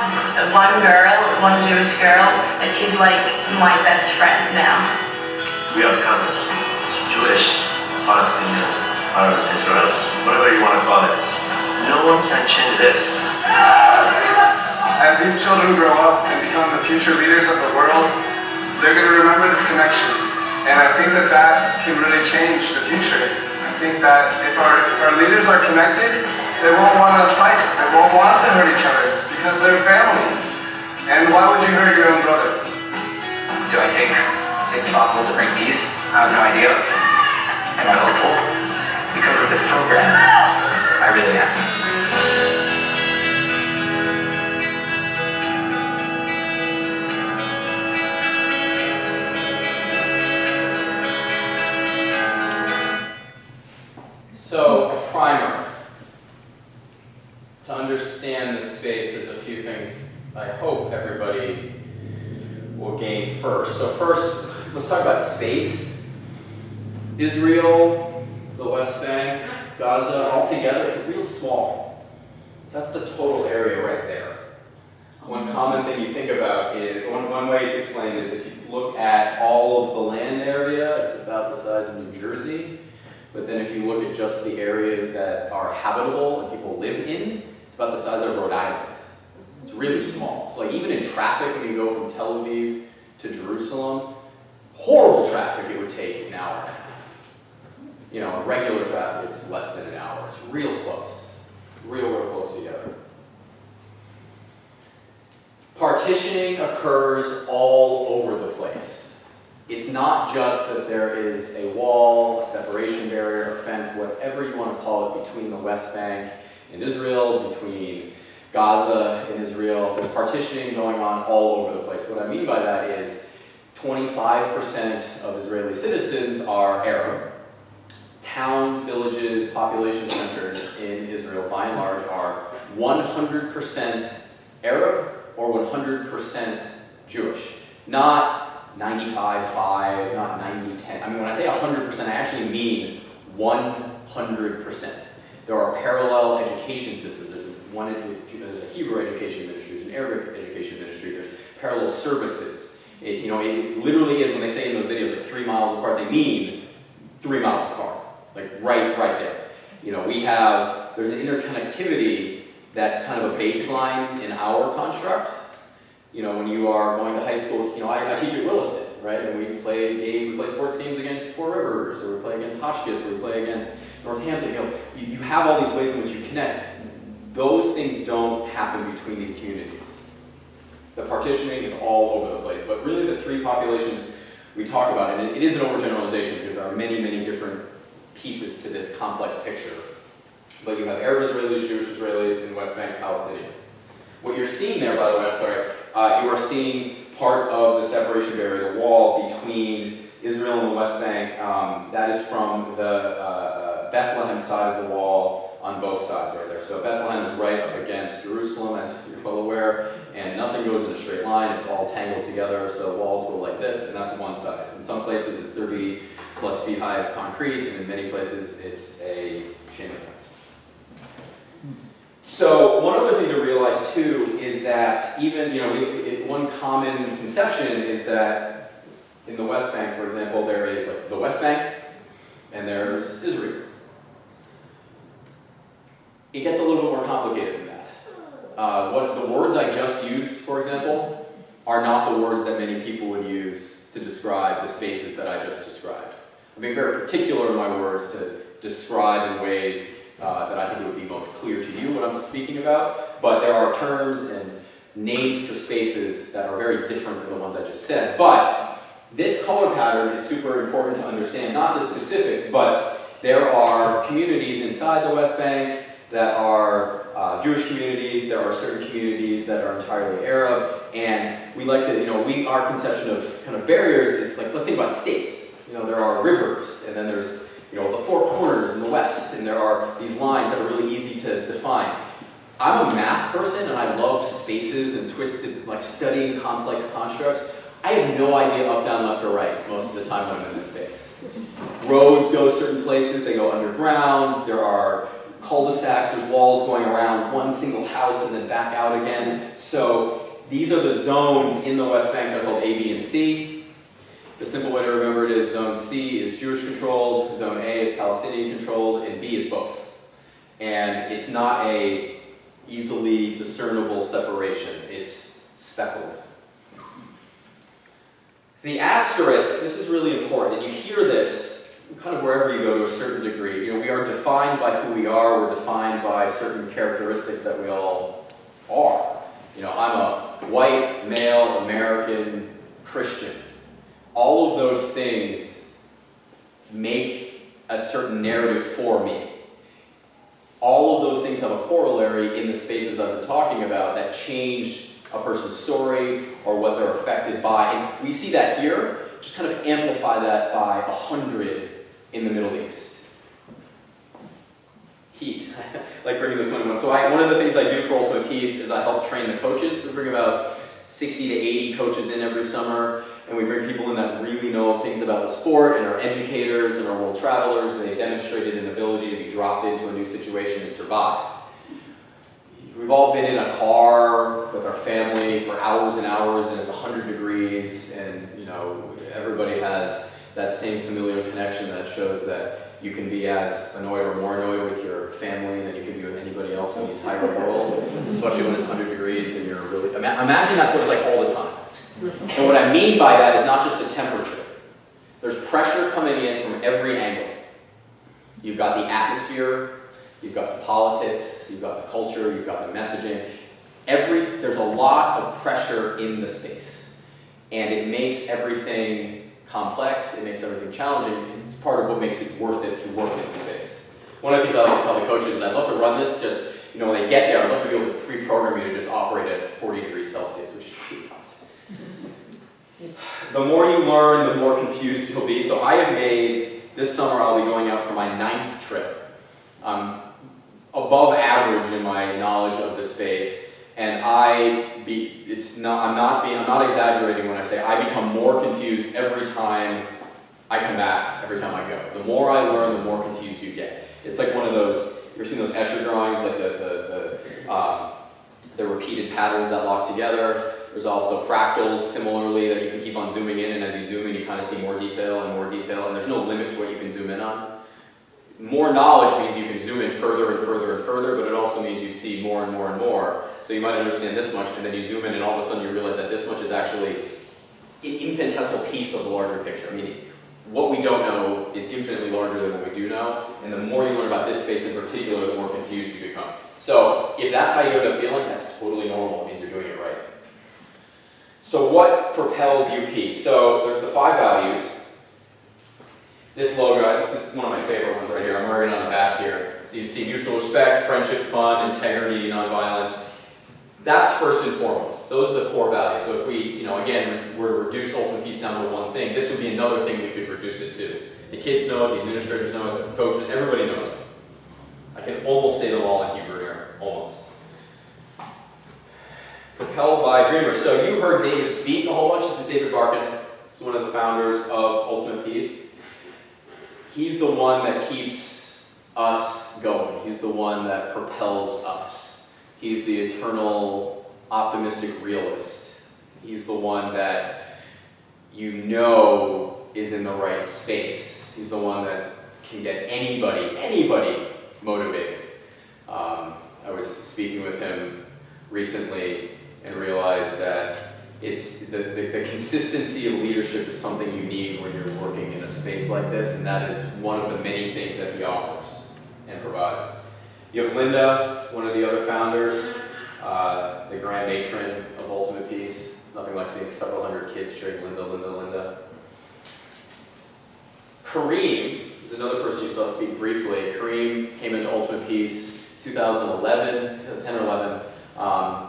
one Jewish girl, and she's like my best friend now. We are cousins. Jewish, Palestinians, Arab, Israel, whatever you want to call it. No one can change this. As these children grow up and become the future leaders of the world, they're going to remember this connection. And I think that can really change the future. I think that if our leaders are connected, they won't want to fight. They won't want to hurt each other because they're family. And why would you hurt your own brother? Do I think it's possible to bring peace? I have no idea. Am I hopeful? Because of this program, I really am. So, a primer. To understand this space, there's a few things I hope everybody will gain first. So first, let's talk about space. Israel, the West Bank, Gaza, all together, it's real small. That's the total area right there. One common thing you think about is, one way it's explained is if you look at all of the land area, it's about the size of New Jersey. But then if you look at just the areas that are habitable and people live in, it's about the size of Rhode Island. It's really small. So like even in traffic, when you go from Tel Aviv to Jerusalem, horrible traffic it would take an hour and a half. You know, regular traffic, it's less than an hour. It's real close. Real close together. Partitioning occurs all over the place. It's not just that there is a wall, a separation barrier, a fence, whatever you want to call it, between the West Bank and Israel, between Gaza and Israel. There's partitioning going on all over the place. What I mean by that is 25% of Israeli citizens are Arab. Towns, villages, population centers in Israel, by and large, are 100% Arab or 100% Jewish. Not 95-5, not 90-10. I mean, when I say 100%, I actually mean 100%. There are parallel education systems. There's a Hebrew education ministry, there's an Arabic education ministry, there's parallel services. It literally is, when they say in those videos, like 3 miles apart, they mean 3 miles apart. Like right there. There's an interconnectivity that's kind of a baseline in our construct. When you are going to high school, I teach at Williston, right? And we play sports games against Four Rivers, or we play against Hotchkiss, or we play against Northampton. You have all these ways in which you connect. Those things don't happen between these communities. The partitioning is all over the place, but really the three populations we talk about, and it is an overgeneralization because there are many, many different pieces to this complex picture. But you have Arab Israelis, Jewish Israelis, and West Bank Palestinians. What you're seeing there, by the way, you are seeing part of the separation barrier, the wall between Israel and the West Bank. That is from the Bethlehem side of the wall on both sides right there. So Bethlehem is right up against Jerusalem, as you're well aware, and nothing goes in a straight line. It's all tangled together, so walls go like this, and that's one side. In some places, it's 30 plus feet high of concrete, and in many places, it's a chain link fence. So one other thing to realize too is that even, one common conception is that in the West Bank, for example, there is like the West Bank and there's Israel. It gets a little bit more complicated than that. What the words I just used, for example, are not the words that many people would use to describe the spaces that I just described. I'm being very particular in my words to describe in ways that I think it would be most clear to you what I'm speaking about, but there are terms and names for spaces that are very different than the ones I just said. But this color pattern is super important to understand, not the specifics, but there are communities inside the West Bank that are Jewish communities, there are certain communities that are entirely Arab, and we like to, our conception of kind of barriers is like, let's think about states. There are rivers, and then there's the four corners in the West, and there are these lines that are really easy to define. I'm a math person, and I love spaces and twisted, like studying complex constructs. I have no idea up, down, left, or right most of the time when I'm in this space. Roads go certain places, they go underground, there are cul-de-sacs, there's walls going around one single house and then back out again. So these are the zones in the West Bank that are called A, B, and C. The simple way to remember it is Zone C is Jewish controlled, Zone A is Palestinian controlled, and B is both. And it's not a easily discernible separation, it's speckled. The asterisk, this is really important, and you hear this kind of wherever you go to a certain degree. We are defined by who we are, we're defined by certain characteristics that we all are. I'm a white, male, American, Christian. All of those things make a certain narrative for me. All of those things have a corollary in the spaces I've been talking about that change a person's story or what they're affected by. And we see that here, just kind of amplify that by 100 in the Middle East. Heat. Like bringing this one in. So one of the things I do for Ultimate Peace is I help train the coaches. We bring about 60 to 80 coaches in every summer, and we bring people in that really know things about the sport, and are educators and are world travelers, and they've demonstrated an ability to be dropped into a new situation and survive. We've all been in a car with our family for hours and hours, and it's 100 degrees, and everybody has that same familial connection that shows that you can be as annoyed or more annoyed with your family than you can be with anybody else in the entire world, especially when it's 100 degrees and you're really... Imagine that's what it's like all the time. And what I mean by that is not just the temperature. There's pressure coming in from every angle. You've got the atmosphere, you've got the politics, you've got the culture, you've got the messaging. There's a lot of pressure in the space. And it makes everything complex, it makes everything challenging. It's part of what makes it worth it to work in the space. One of the things I like to tell the coaches is I'd love to run this just, when they get there, I'd love to be able to pre-program you to just operate at 40 degrees Celsius, which is pretty hot. The more you learn, the more confused you'll be. So I have made, this summer I'll be going out for my 9th trip. I'm above average in my knowledge of the space, and I'm not exaggerating when I say I become more confused every time I come back, every time I go. The more I learn, the more confused you get. It's like one of those, you ever seen those Escher drawings, like the repeated patterns that lock together? There's also fractals, similarly, that you can keep on zooming in, and as you zoom in, you kind of see more detail, and there's no limit to what you can zoom in on. More knowledge means you can zoom in further and further and further, but it also means you see more and more and more. So you might understand this much, and then you zoom in, and all of a sudden you realize that this much is actually an infinitesimal piece of the larger picture. I mean, what we don't know is infinitely larger than what we do know, and the more you learn about this space in particular, the more confused you become. So if that's how you end up feeling, that's totally normal. It means you're doing it right. So what propels UP? So there's the 5 values. This logo, this is one of my favorite ones right here. I'm wearing it on the back here. So you see mutual respect, friendship, fun, integrity, nonviolence. That's first and foremost. Those are the core values. So if we, again, were to reduce Ultimate Peace down to one thing, this would be another thing we could reduce it to. The kids know it, the administrators know it, the coaches, everybody knows it. I can almost say them all in Hebrew here, almost. Propelled by dreamers. So you heard David speak a whole bunch. This is David Barkin. He's one of the founders of Ultimate Peace. He's the one that keeps us going. He's the one that propels us. He's the eternal optimistic realist. He's the one that is in the right space. He's the one that can get anybody motivated. I was speaking with him recently and realized that it's the consistency of leadership is something you need when you're working in a space like this, and that is one of the many things that he offers and provides. You have Linda, one of the other founders, the grand matron of Ultimate Peace. It's nothing like seeing several hundred kids cheering Linda, Linda, Linda. Kareem is another person you saw speak briefly. Kareem came into Ultimate Peace 2011, 10 or 11.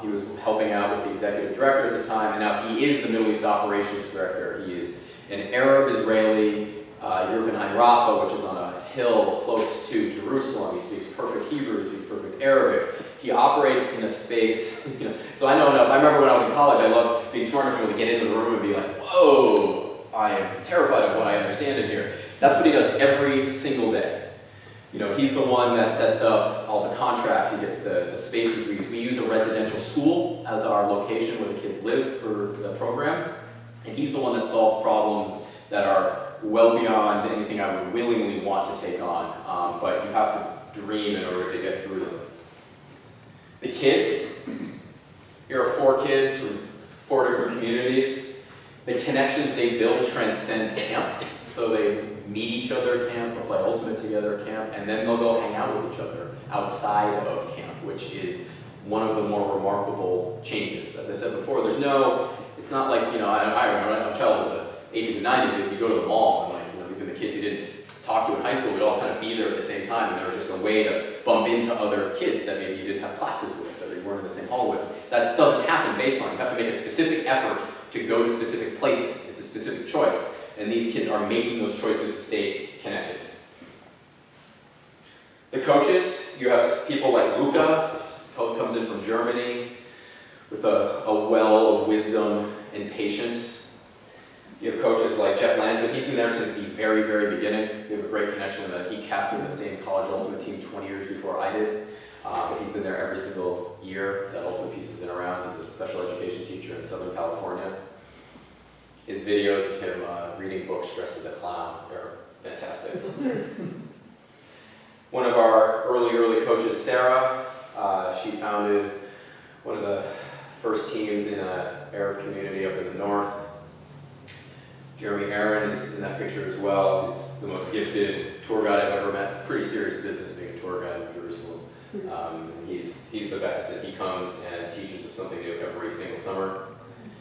He was helping out with the executive director at the time, and now he is the Middle East operations director. He is an Arab-Israeli Yerban Rafa, which is on a hill close to Jerusalem. He speaks perfect Hebrew, he speaks perfect Arabic. He operates in a space, so I know enough. I remember when I was in college, I loved being smart enough to be able to get into the room and be like, whoa, I am terrified of what I understand in here. That's what he does every single day. He's the one that sets up all the contracts. He gets the spaces we use. We use a residential school as our location where the kids live for the program. And he's the one that solves problems that are well beyond anything I would willingly want to take on. But you have to dream in order to get through them. The kids, here are 4 kids from 4 different communities. The connections they build transcend camp. So they meet each other at camp, they'll play Ultimate together at camp, and then they'll go hang out with each other outside of camp, which is one of the more remarkable changes. As I said before, it's not like, I remember I'm a child of the 80s and 90s, if you go to the mall, and even the kids you didn't talk to in high school, we'd all kind of be there at the same time, and there was just a way to bump into other kids that maybe you didn't have classes with, that you weren't in the same hall with. That doesn't happen baseline. You have to make a specific effort to go to specific places. It's a specific choice. And these kids are making those choices to stay connected. The coaches, you have people like Luca, who comes in from Germany with a well of wisdom and patience. You have coaches like Jeff Landsman. He's been there since the very, very beginning. We have a great connection with him. He captained the same college Ultimate team 20 years before I did. But he's been there every single year that Ultimate Peace has been around. He's a special education teacher in Southern California. His videos of him reading books dressed as a clown, they're fantastic. One of our early coaches, Sarah, she founded one of the first teams in an Arab community up in the north. Jeremy Aaron is in that picture as well. He's the most gifted tour guide I've ever met. It's a pretty serious business being a tour guide in Jerusalem. He's the best, and he comes and teaches us something new every single summer.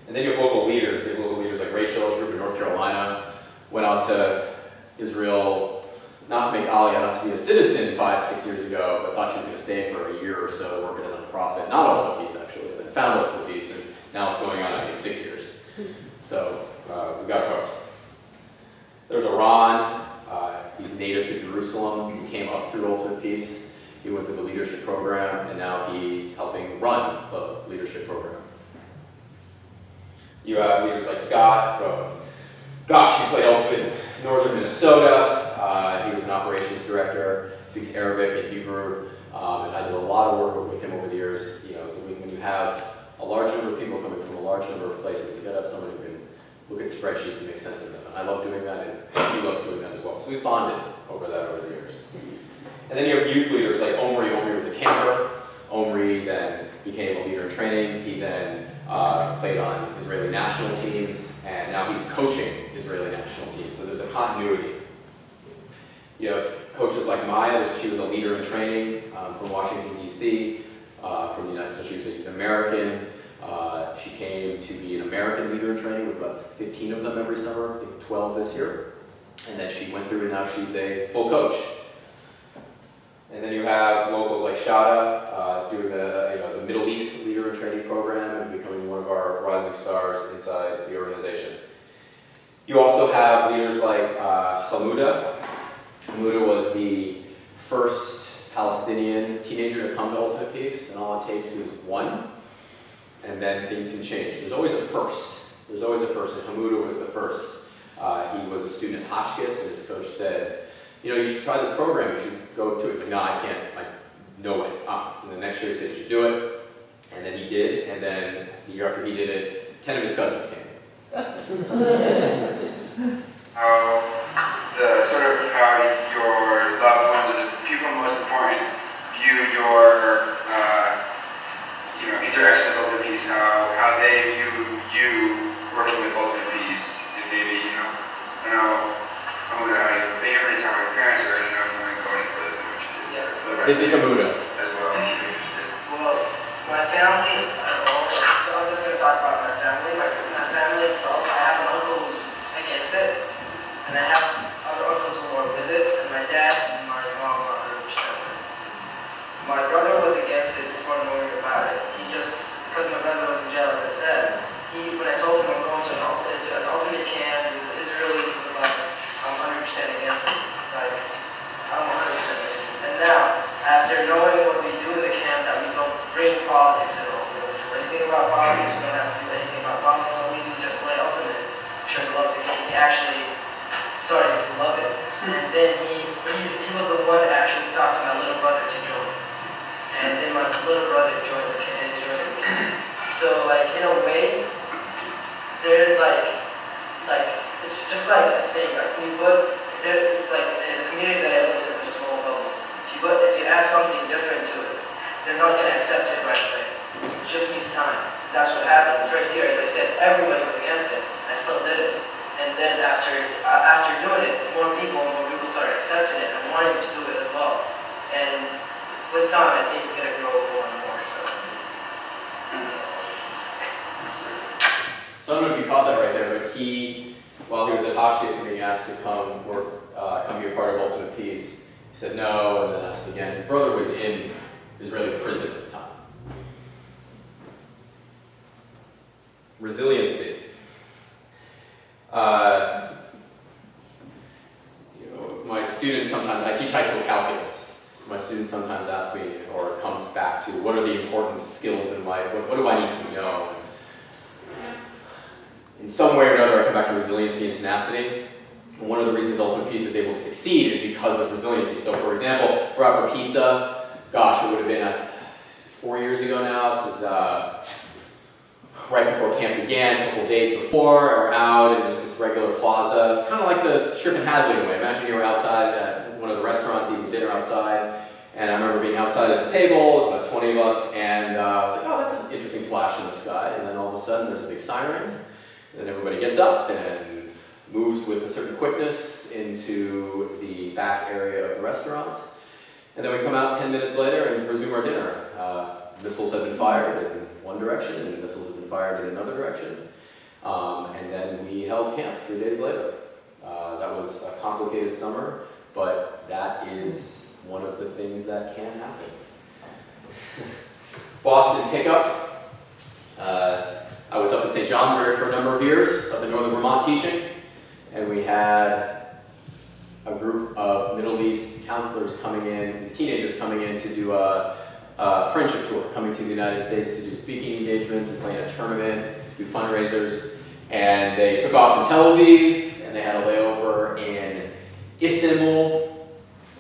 And then you have local leaders. You have local leaders like Rachel, she's from North Carolina. went out to Israel, not to make Aliyah, not to be a citizen 5-6 years ago, but thought she was going to stay for a year or so working at a nonprofit, not Ultimate Peace actually, but found Ultimate Peace, and now it's going on, I think, 6 years. So we've got a coach. There's Iran. He's native to Jerusalem. He came up through Ultimate Peace. He went through the leadership program, and now he's helping run the leadership program. You have leaders like Scott from, he played Ultimate in northern Minnesota. He was an operations director, speaks Arabic and Hebrew, and I did a lot of work with him over the years. You know, when you have a large number of people coming from a large number of places, you gotta have someone who can look at spreadsheets and make sense of them. And I love doing that, and he loves doing that as well. So we bonded over that over the years. And then you have youth leaders like Omri. Omri was a camper. Omri then became a leader in training. He then played on Israeli national teams, and now he's coaching Israeli national teams. So there's a continuity. You have coaches like Maya. She was a leader in training from Washington, D.C., from the United States. She was an American. She came to be an American leader in training with about 15 of them every summer, I think 12 this year. And then she went through, and now she's a full coach. And then you have locals like Shada doing the Middle East Leader in Training program and becoming one of our rising stars inside the organization. You also have leaders like Hamuda. Hamuda was the first Palestinian teenager to come to Ultimate Peace, and all it takes is one, and then things can change. There's always a first. There's always a first, and Hamuda was the first. He was a student at Hotchkiss, and his coach said, you know, you should try this program, you should go to it. Like, no, I can't, no way. And the next year he said, you should do it. And then he did, and then the year after he did it, 10 of his cousins came. How your loved ones, or the people most important, view your interaction with Ultimate Peace, how they view you working with Ultimate Peace, and maybe, I don't know, I wonder how your family, how your parents are, I don't know if you want to go any further than what you did. Yeah. This is Hamuda. As well, if you're interested. Well, my family, I'm just going to talk about my family. My family itself, I have an uncle who's against it, and I have other uncles who are with it, and my dad and my mom are 100%. My brother was against it before knowing about it. He just, because my brother was in jail, as I said, when I told him I'm going to an alternate camp, it was Israeli, he was like, I'm 100% against it. Like, I'm 100% against it. And now, after knowing what we do in the camp, that we don't bring politics at all. We don't do anything about politics, we don't have to do anything about politics, all we do is just play ultimate. Sure, love the game. He actually started to love it. And then he was the one that actually talked to my little brother to join. And then my little brother joined the camp. So, like, in a way, there's it's just like a thing. Like, it's like the community that I live in is a small bubble. If you add something different to it, they're not going to accept it right away. It just needs time. That's what happened. The first year, as I said, everybody was against it. I still did it. And then after doing it, more people started accepting it and wanting to do it as well. And with time, I think it's going to grow more and more. So I don't know if you caught that right there, but while he was at Hotchkiss and being asked to come be a part of Ultimate Peace, he said no, and then asked again. His brother was in Israeli prison at the time. Resiliency. My students sometimes, I teach high school calculus. My students sometimes ask me, or it comes back to, what are the important skills in life? What do I need to know? In some way or another, I come back to resiliency and tenacity. And one of the reasons Ultimate Peace is able to succeed is because of resiliency. So for example, we're out for pizza. Gosh, it would have been 4 years ago now. This is right before camp began, a couple of days before. We're out in this regular plaza, kind of like the Strip and Hadley in a way. Imagine you were outside at one of the restaurants eating dinner outside. And I remember being outside at the table, there's about 20 of us, and I was like, oh, that's an interesting flash in the sky. And then all of a sudden, there's a big siren. And then everybody gets up and moves with a certain quickness into the back area of the restaurant. And then we come out 10 minutes later and resume our dinner. Missiles have been fired in one direction, and missiles have been fired in another direction. And then we held camp 3 days later. That was a complicated summer, but that is one of the things that can happen. Boston pickup. I was up in St. Johnsbury for a number of years, up in northern Vermont teaching, and we had a group of Middle East counselors coming in, these teenagers coming in to do a friendship tour, coming to the United States to do speaking engagements and play in a tournament, do fundraisers. And they took off from Tel Aviv, and they had a layover in Istanbul.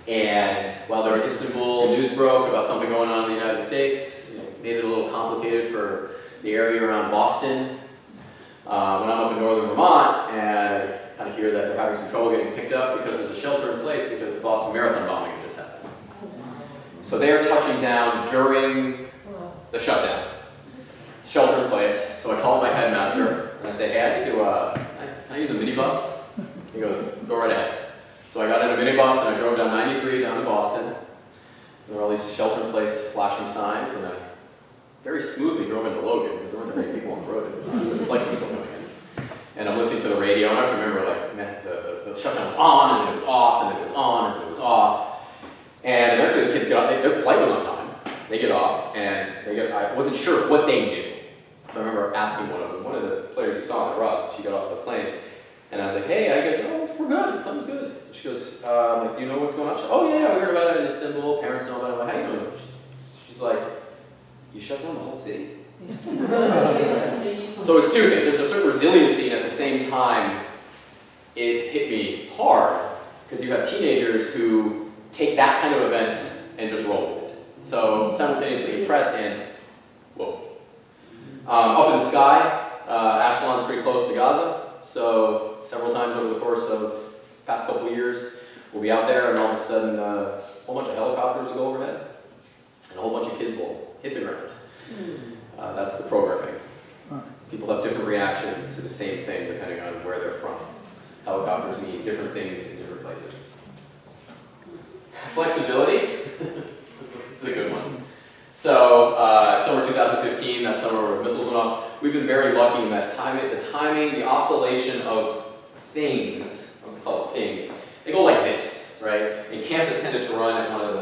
And while they were in Istanbul, news broke about something going on in the United States. It made it a little complicated for the area around Boston. When I'm up in northern Vermont, and I kind of hear that they're having some trouble getting picked up because there's a shelter in place because the Boston Marathon bombing had just happened. So they're touching down during the shutdown. Shelter in place. So I called my headmaster and I said, hey, I need to, can I use a minibus? He goes, go right ahead. So I got in a minibus and I drove down 93 down to Boston. And there were all these shelter in place flashing signs, and I very smoothly drove into Logan because there weren't that many people on the road at the time. The flights were still coming in. And I'm listening to the radio, and I remember, like, man, the shutdown was on, and then it was off, and then it was on, and then it was off. And eventually the kids get off. Their flight was on time. They get off, and I wasn't sure what they knew. So I remember asking one of the players you saw at Ross, she got off the plane, and I was like, hey, I guess, oh, we're good, something's good. She goes, like, do you know what's going on? She goes, oh yeah, we heard about it in Istanbul, parents know about it. I'm like, how you doing? She's like, you shut down the whole city? So it's two things. There's a certain resiliency, and at the same time, it hit me hard, because you have teenagers who take that kind of event and just roll with it. So simultaneously impressed and whoa. Up in the sky, Ashkelon's pretty close to Gaza, so several times over the course of the past couple of years, we'll be out there and all of a sudden a whole bunch of helicopters will go overhead and a whole bunch of kids will hit the ground. That's the programming. People have different reactions to the same thing depending on where they're from. Helicopters mean different things in different places. Flexibility. This is a good one. So, summer 2015, that summer where missiles went off, we've been very lucky in that timing, the oscillation of things, let's call it things, they go like this, right? And campus tended to run at one of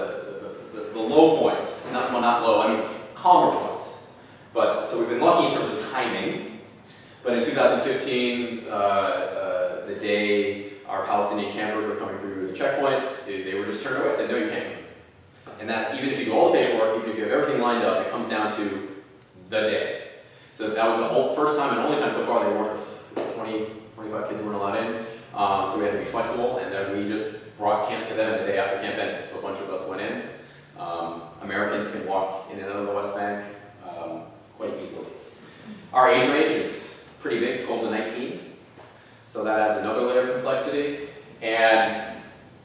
the low points, not low, I mean calmer points. But, so we've been lucky in terms of timing. But in 2015, the day our Palestinian campers were coming through the checkpoint, they were just turned away. I said, no, you can't. And that's, even if you do all the paperwork, even if you have everything lined up, it comes down to the day. So that was the first time and only time so far they weren't, 25 kids weren't allowed in. So we had to be flexible, and then we just brought camp to them the day after camp ended. So a bunch of us went in. Americans can walk in and out of the West Bank quite easily. Our age range is pretty big, 12 to 19. So that adds another layer of complexity. And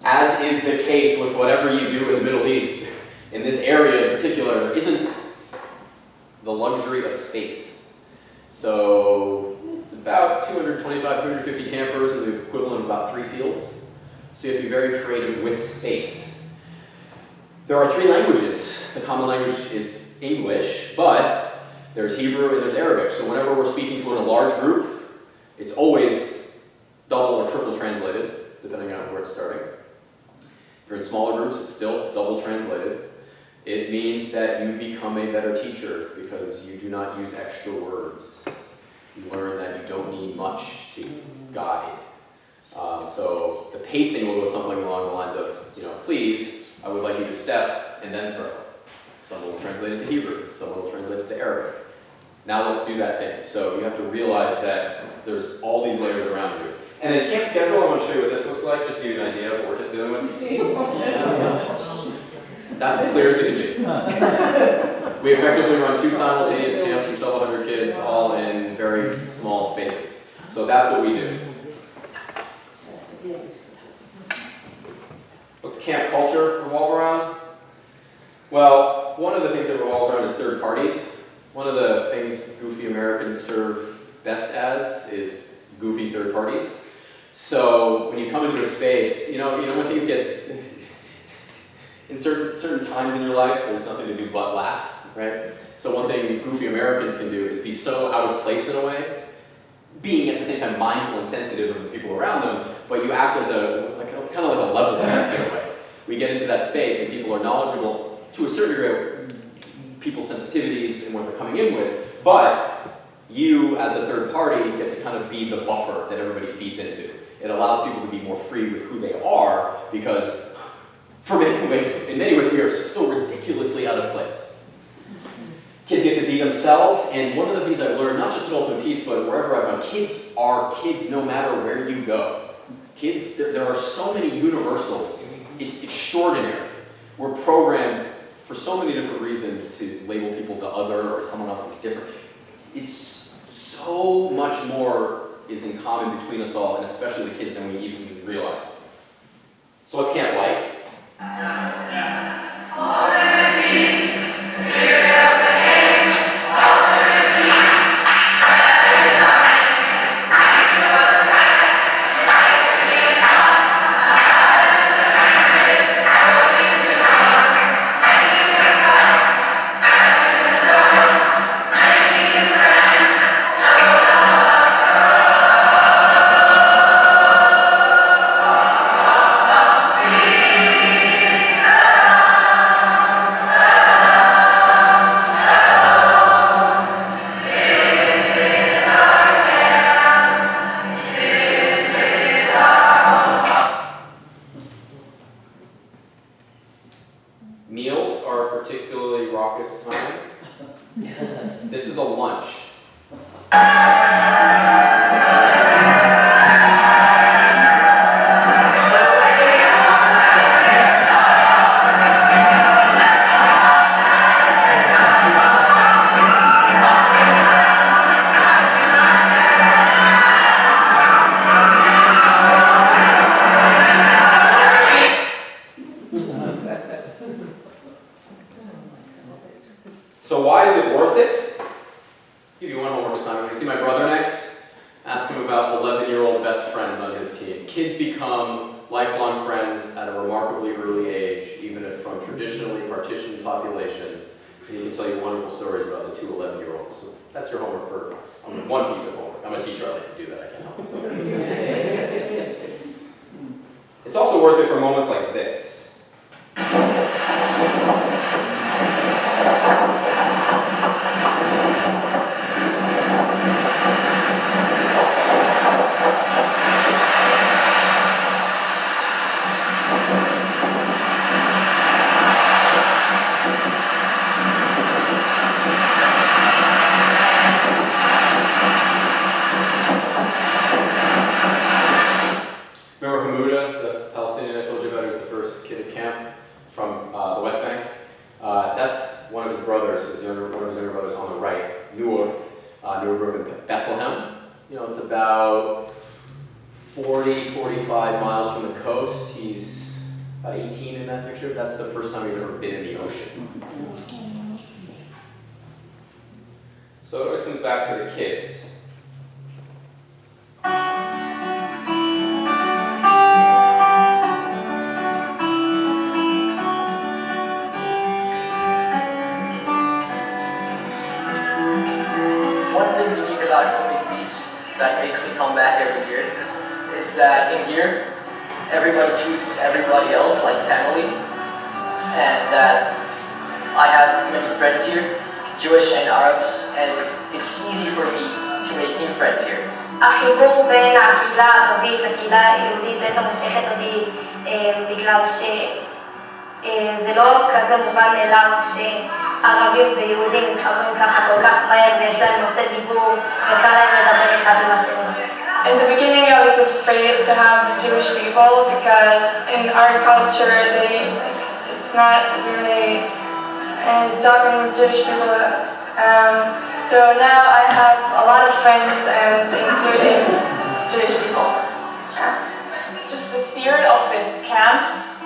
as is the case with whatever you do in the Middle East, in this area in particular, there isn't the luxury of space. So it's about 225, 250 campers, and the equivalent of about 3 fields. So you have to be very creative with space. There are 3 languages. The common language is English, but there's Hebrew and there's Arabic. So whenever we're speaking to in a large group, it's always double or triple translated, depending on where it's starting. If you're in smaller groups, it's still double translated. It means that you become a better teacher because you do not use extra words. You learn that you don't need much to guide. So the pacing will go something along the lines of, please, I would like you to step and then throw. Someone will translate it to Hebrew, someone will translate it to Arabic. Now let's do that thing. So you have to realize that there's all these layers around you. And then camp schedule, I want to show you what this looks like, just to give you an idea of what we're dealing with. That's as clear as it can be. We effectively run 2 simultaneous camps for several hundred kids, all in very small spaces. So that's what we do. What's camp culture revolve around? Well, one of the things that revolves around is third parties. One of the things goofy Americans serve best as is goofy third parties. So when you come into a space, when things get, in certain times in your life, there's nothing to do but laugh, right? So one thing goofy Americans can do is be so out of place in a way being at the same time mindful and sensitive of the people around them, but you act as kind of like a leveler in a way. We get into that space and people are knowledgeable to a certain degree of people's sensitivities and what they're coming in with, but you as a third party get to kind of be the buffer that everybody feeds into. It allows people to be more free with who they are because in many ways we are still ridiculously out of place. Kids get to be themselves, and one of the things I've learned, not just at Ultimate Peace, but wherever I've gone, kids are kids no matter where you go. Kids, there are so many universals. It's extraordinary. We're programmed for so many different reasons to label people the other or someone else is different. It's so much more is in common between us all, and especially the kids, than we even realize. So what's camp like? Ultimate Peace, Spirit of the King, Ultimate Peace. Meals are a particularly raucous time. This is a lunch. So why is it worth it? I'll give you one homework assignment. When you see my brother next, ask him about 11-year-old best friends on his team. Kids become lifelong friends at a remarkably early age, even if from traditionally partitioned populations. And he can tell you wonderful stories about the two 11-year-olds. So that's your homework for one piece of homework. I'm a teacher, I like to do that, I can't help it. It's also worth it for moments like this. Remember Hamuda, the Palestinian I told you about, who was the first kid at camp from the West Bank? That's one of his brothers, one of his younger brothers on the right, Nur. Nur grew up in Bethlehem. You know, it's about 40, 45 miles from the coast. He's about 18 in that picture. That's the first time he's ever been in the ocean. So it always comes back to the kids. One thing unique about Ultimate Peace that makes me come back every year is that in here, everybody treats everybody else like family, and that I have many friends here, Jewish and Arabs, and it's easy for me to make new friends here. החיבור בין הקהילה הערבית לקהילה היהודית בעצם מושכת אותי בגלל שזה לא כזה מובן מאליו שערבים ויהודים מתחברים ככה כל כך מהר ויש להם נושא דיבור וקל להם לדבר אחד עם השני. In the beginning, I was afraid to have Jewish people because in our culture, it's not really talking with Jewish people. So now I have a lot of friends, and including Jewish people. Just the spirit of this camp,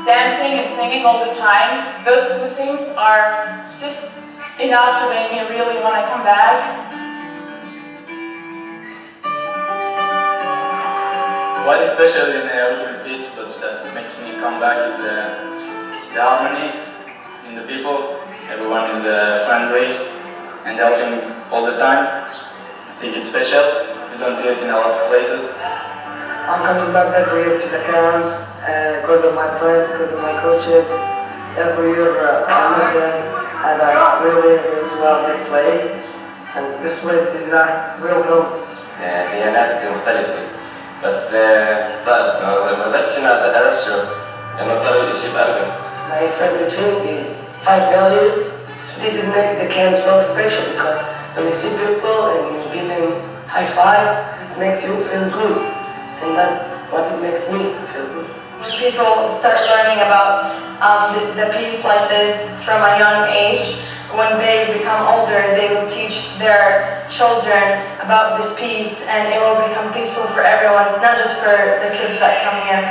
dancing and singing all the time, those two things are just enough to make me really want to come back. What is special in Ultimate Peace that makes me come back is the harmony in the people. Everyone is friendly and helping all the time. I think it's special. You don't see it in a lot of places. I'm coming back every year to the camp because of my friends, because of my coaches. Every year I miss them, and I really, really love this place. And this place is a real home. في هناك مختلفة بس طيب ما قدرتش إن أدرسه لأنه صار الإشي بقلبي. My favorite thing is 5 values. This is make the camp so special because when you see people and you give them high five, it makes you feel good. And that's what it makes me feel good. When people start learning about the peace like this from a young age, when they become older, they will teach their children about this peace, and it will become peaceful for everyone, not just for the kids that come here.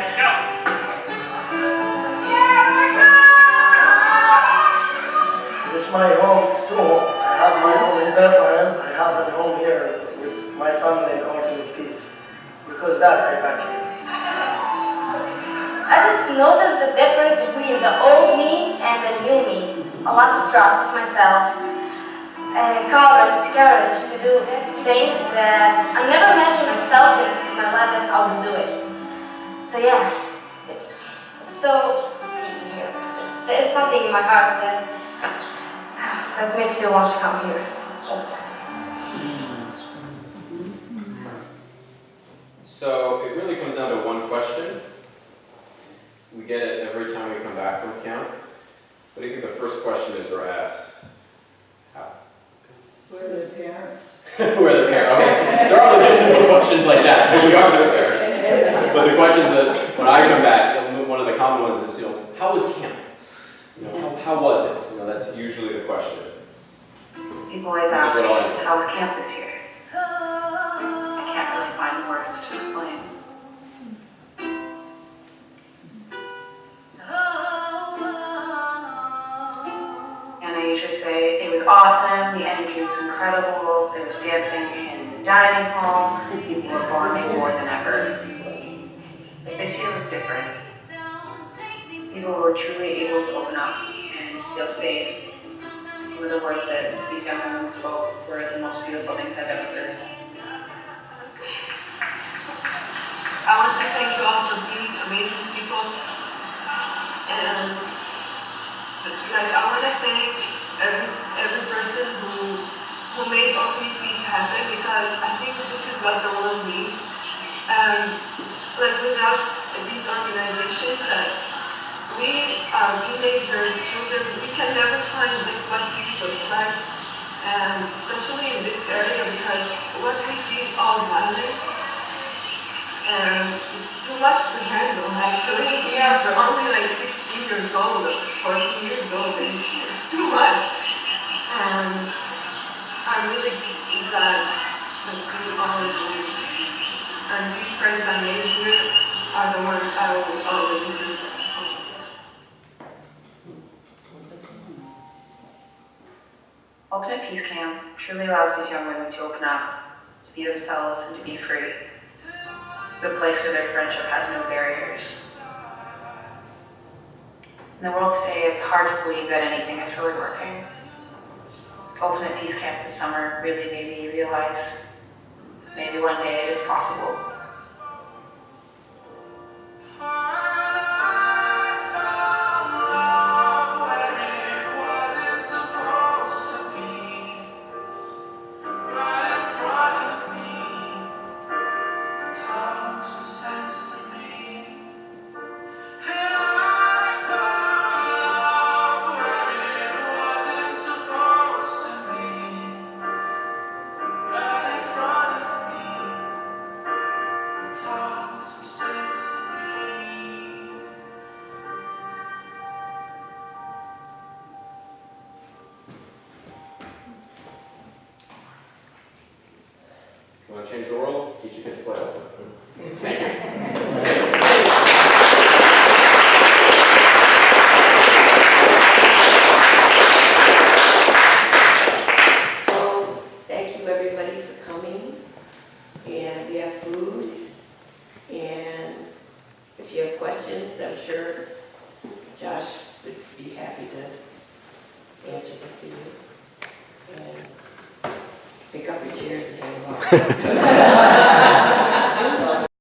This is my home, two homes. I have my home in Bethlehem. I have a home here with my family in ultimate peace. Because that, I back here. I just noticed the difference between the old me and the new me. A lot of trust in myself, courage to do things that I never imagined myself in my life that I would do it. So yeah, it's so deep in here. There's something in my heart that makes you want to come here all the time. So it really comes down to one question. We get it every time we come back from camp. What do you think the first question is we're asked? How? Where are the parents? Where are the parents? Okay, there are logistical questions like that, but we are their parents. But the questions that, when I come back, one of the common ones is, how was camp? How was it? That's usually the question. People always ask me, how was camp this year? I can't really find words to explain. And I usually say it was awesome, the energy was incredible, there was dancing in the dining hall, people were bonding more than ever. This year was different. People were truly able to open up and feel safe. Some of the words that these young women spoke were the most beautiful things I've ever heard. I want to thank you all for being amazing people. And I want to thank every person who made Ultimate Peace happen, because I think that this is what the world needs. And without these organizations, we teenagers, children, we can never find what peace looks like. And especially in this area, because what we see is all violence. And it's too much to handle, actually. We're only 16 years old, 14 years old, and it's too much. And I'm really glad that you all are doing it. And these friends I made here are the ones I will always need. Ultimate Peace Camp truly allows these young women to open up, to be themselves, and to be free. It's the place where their friendship has no barriers. In the world today, it's hard to believe that anything is really working. Ultimate Peace Camp this summer really made me realize maybe one day it is possible. You want to change the world? Teach your kids to play also. Thank you. So, thank you everybody for coming. And we have food. And if you have questions, I'm sure Josh would be happy to answer them for you. And pick up your chairs and hang them up.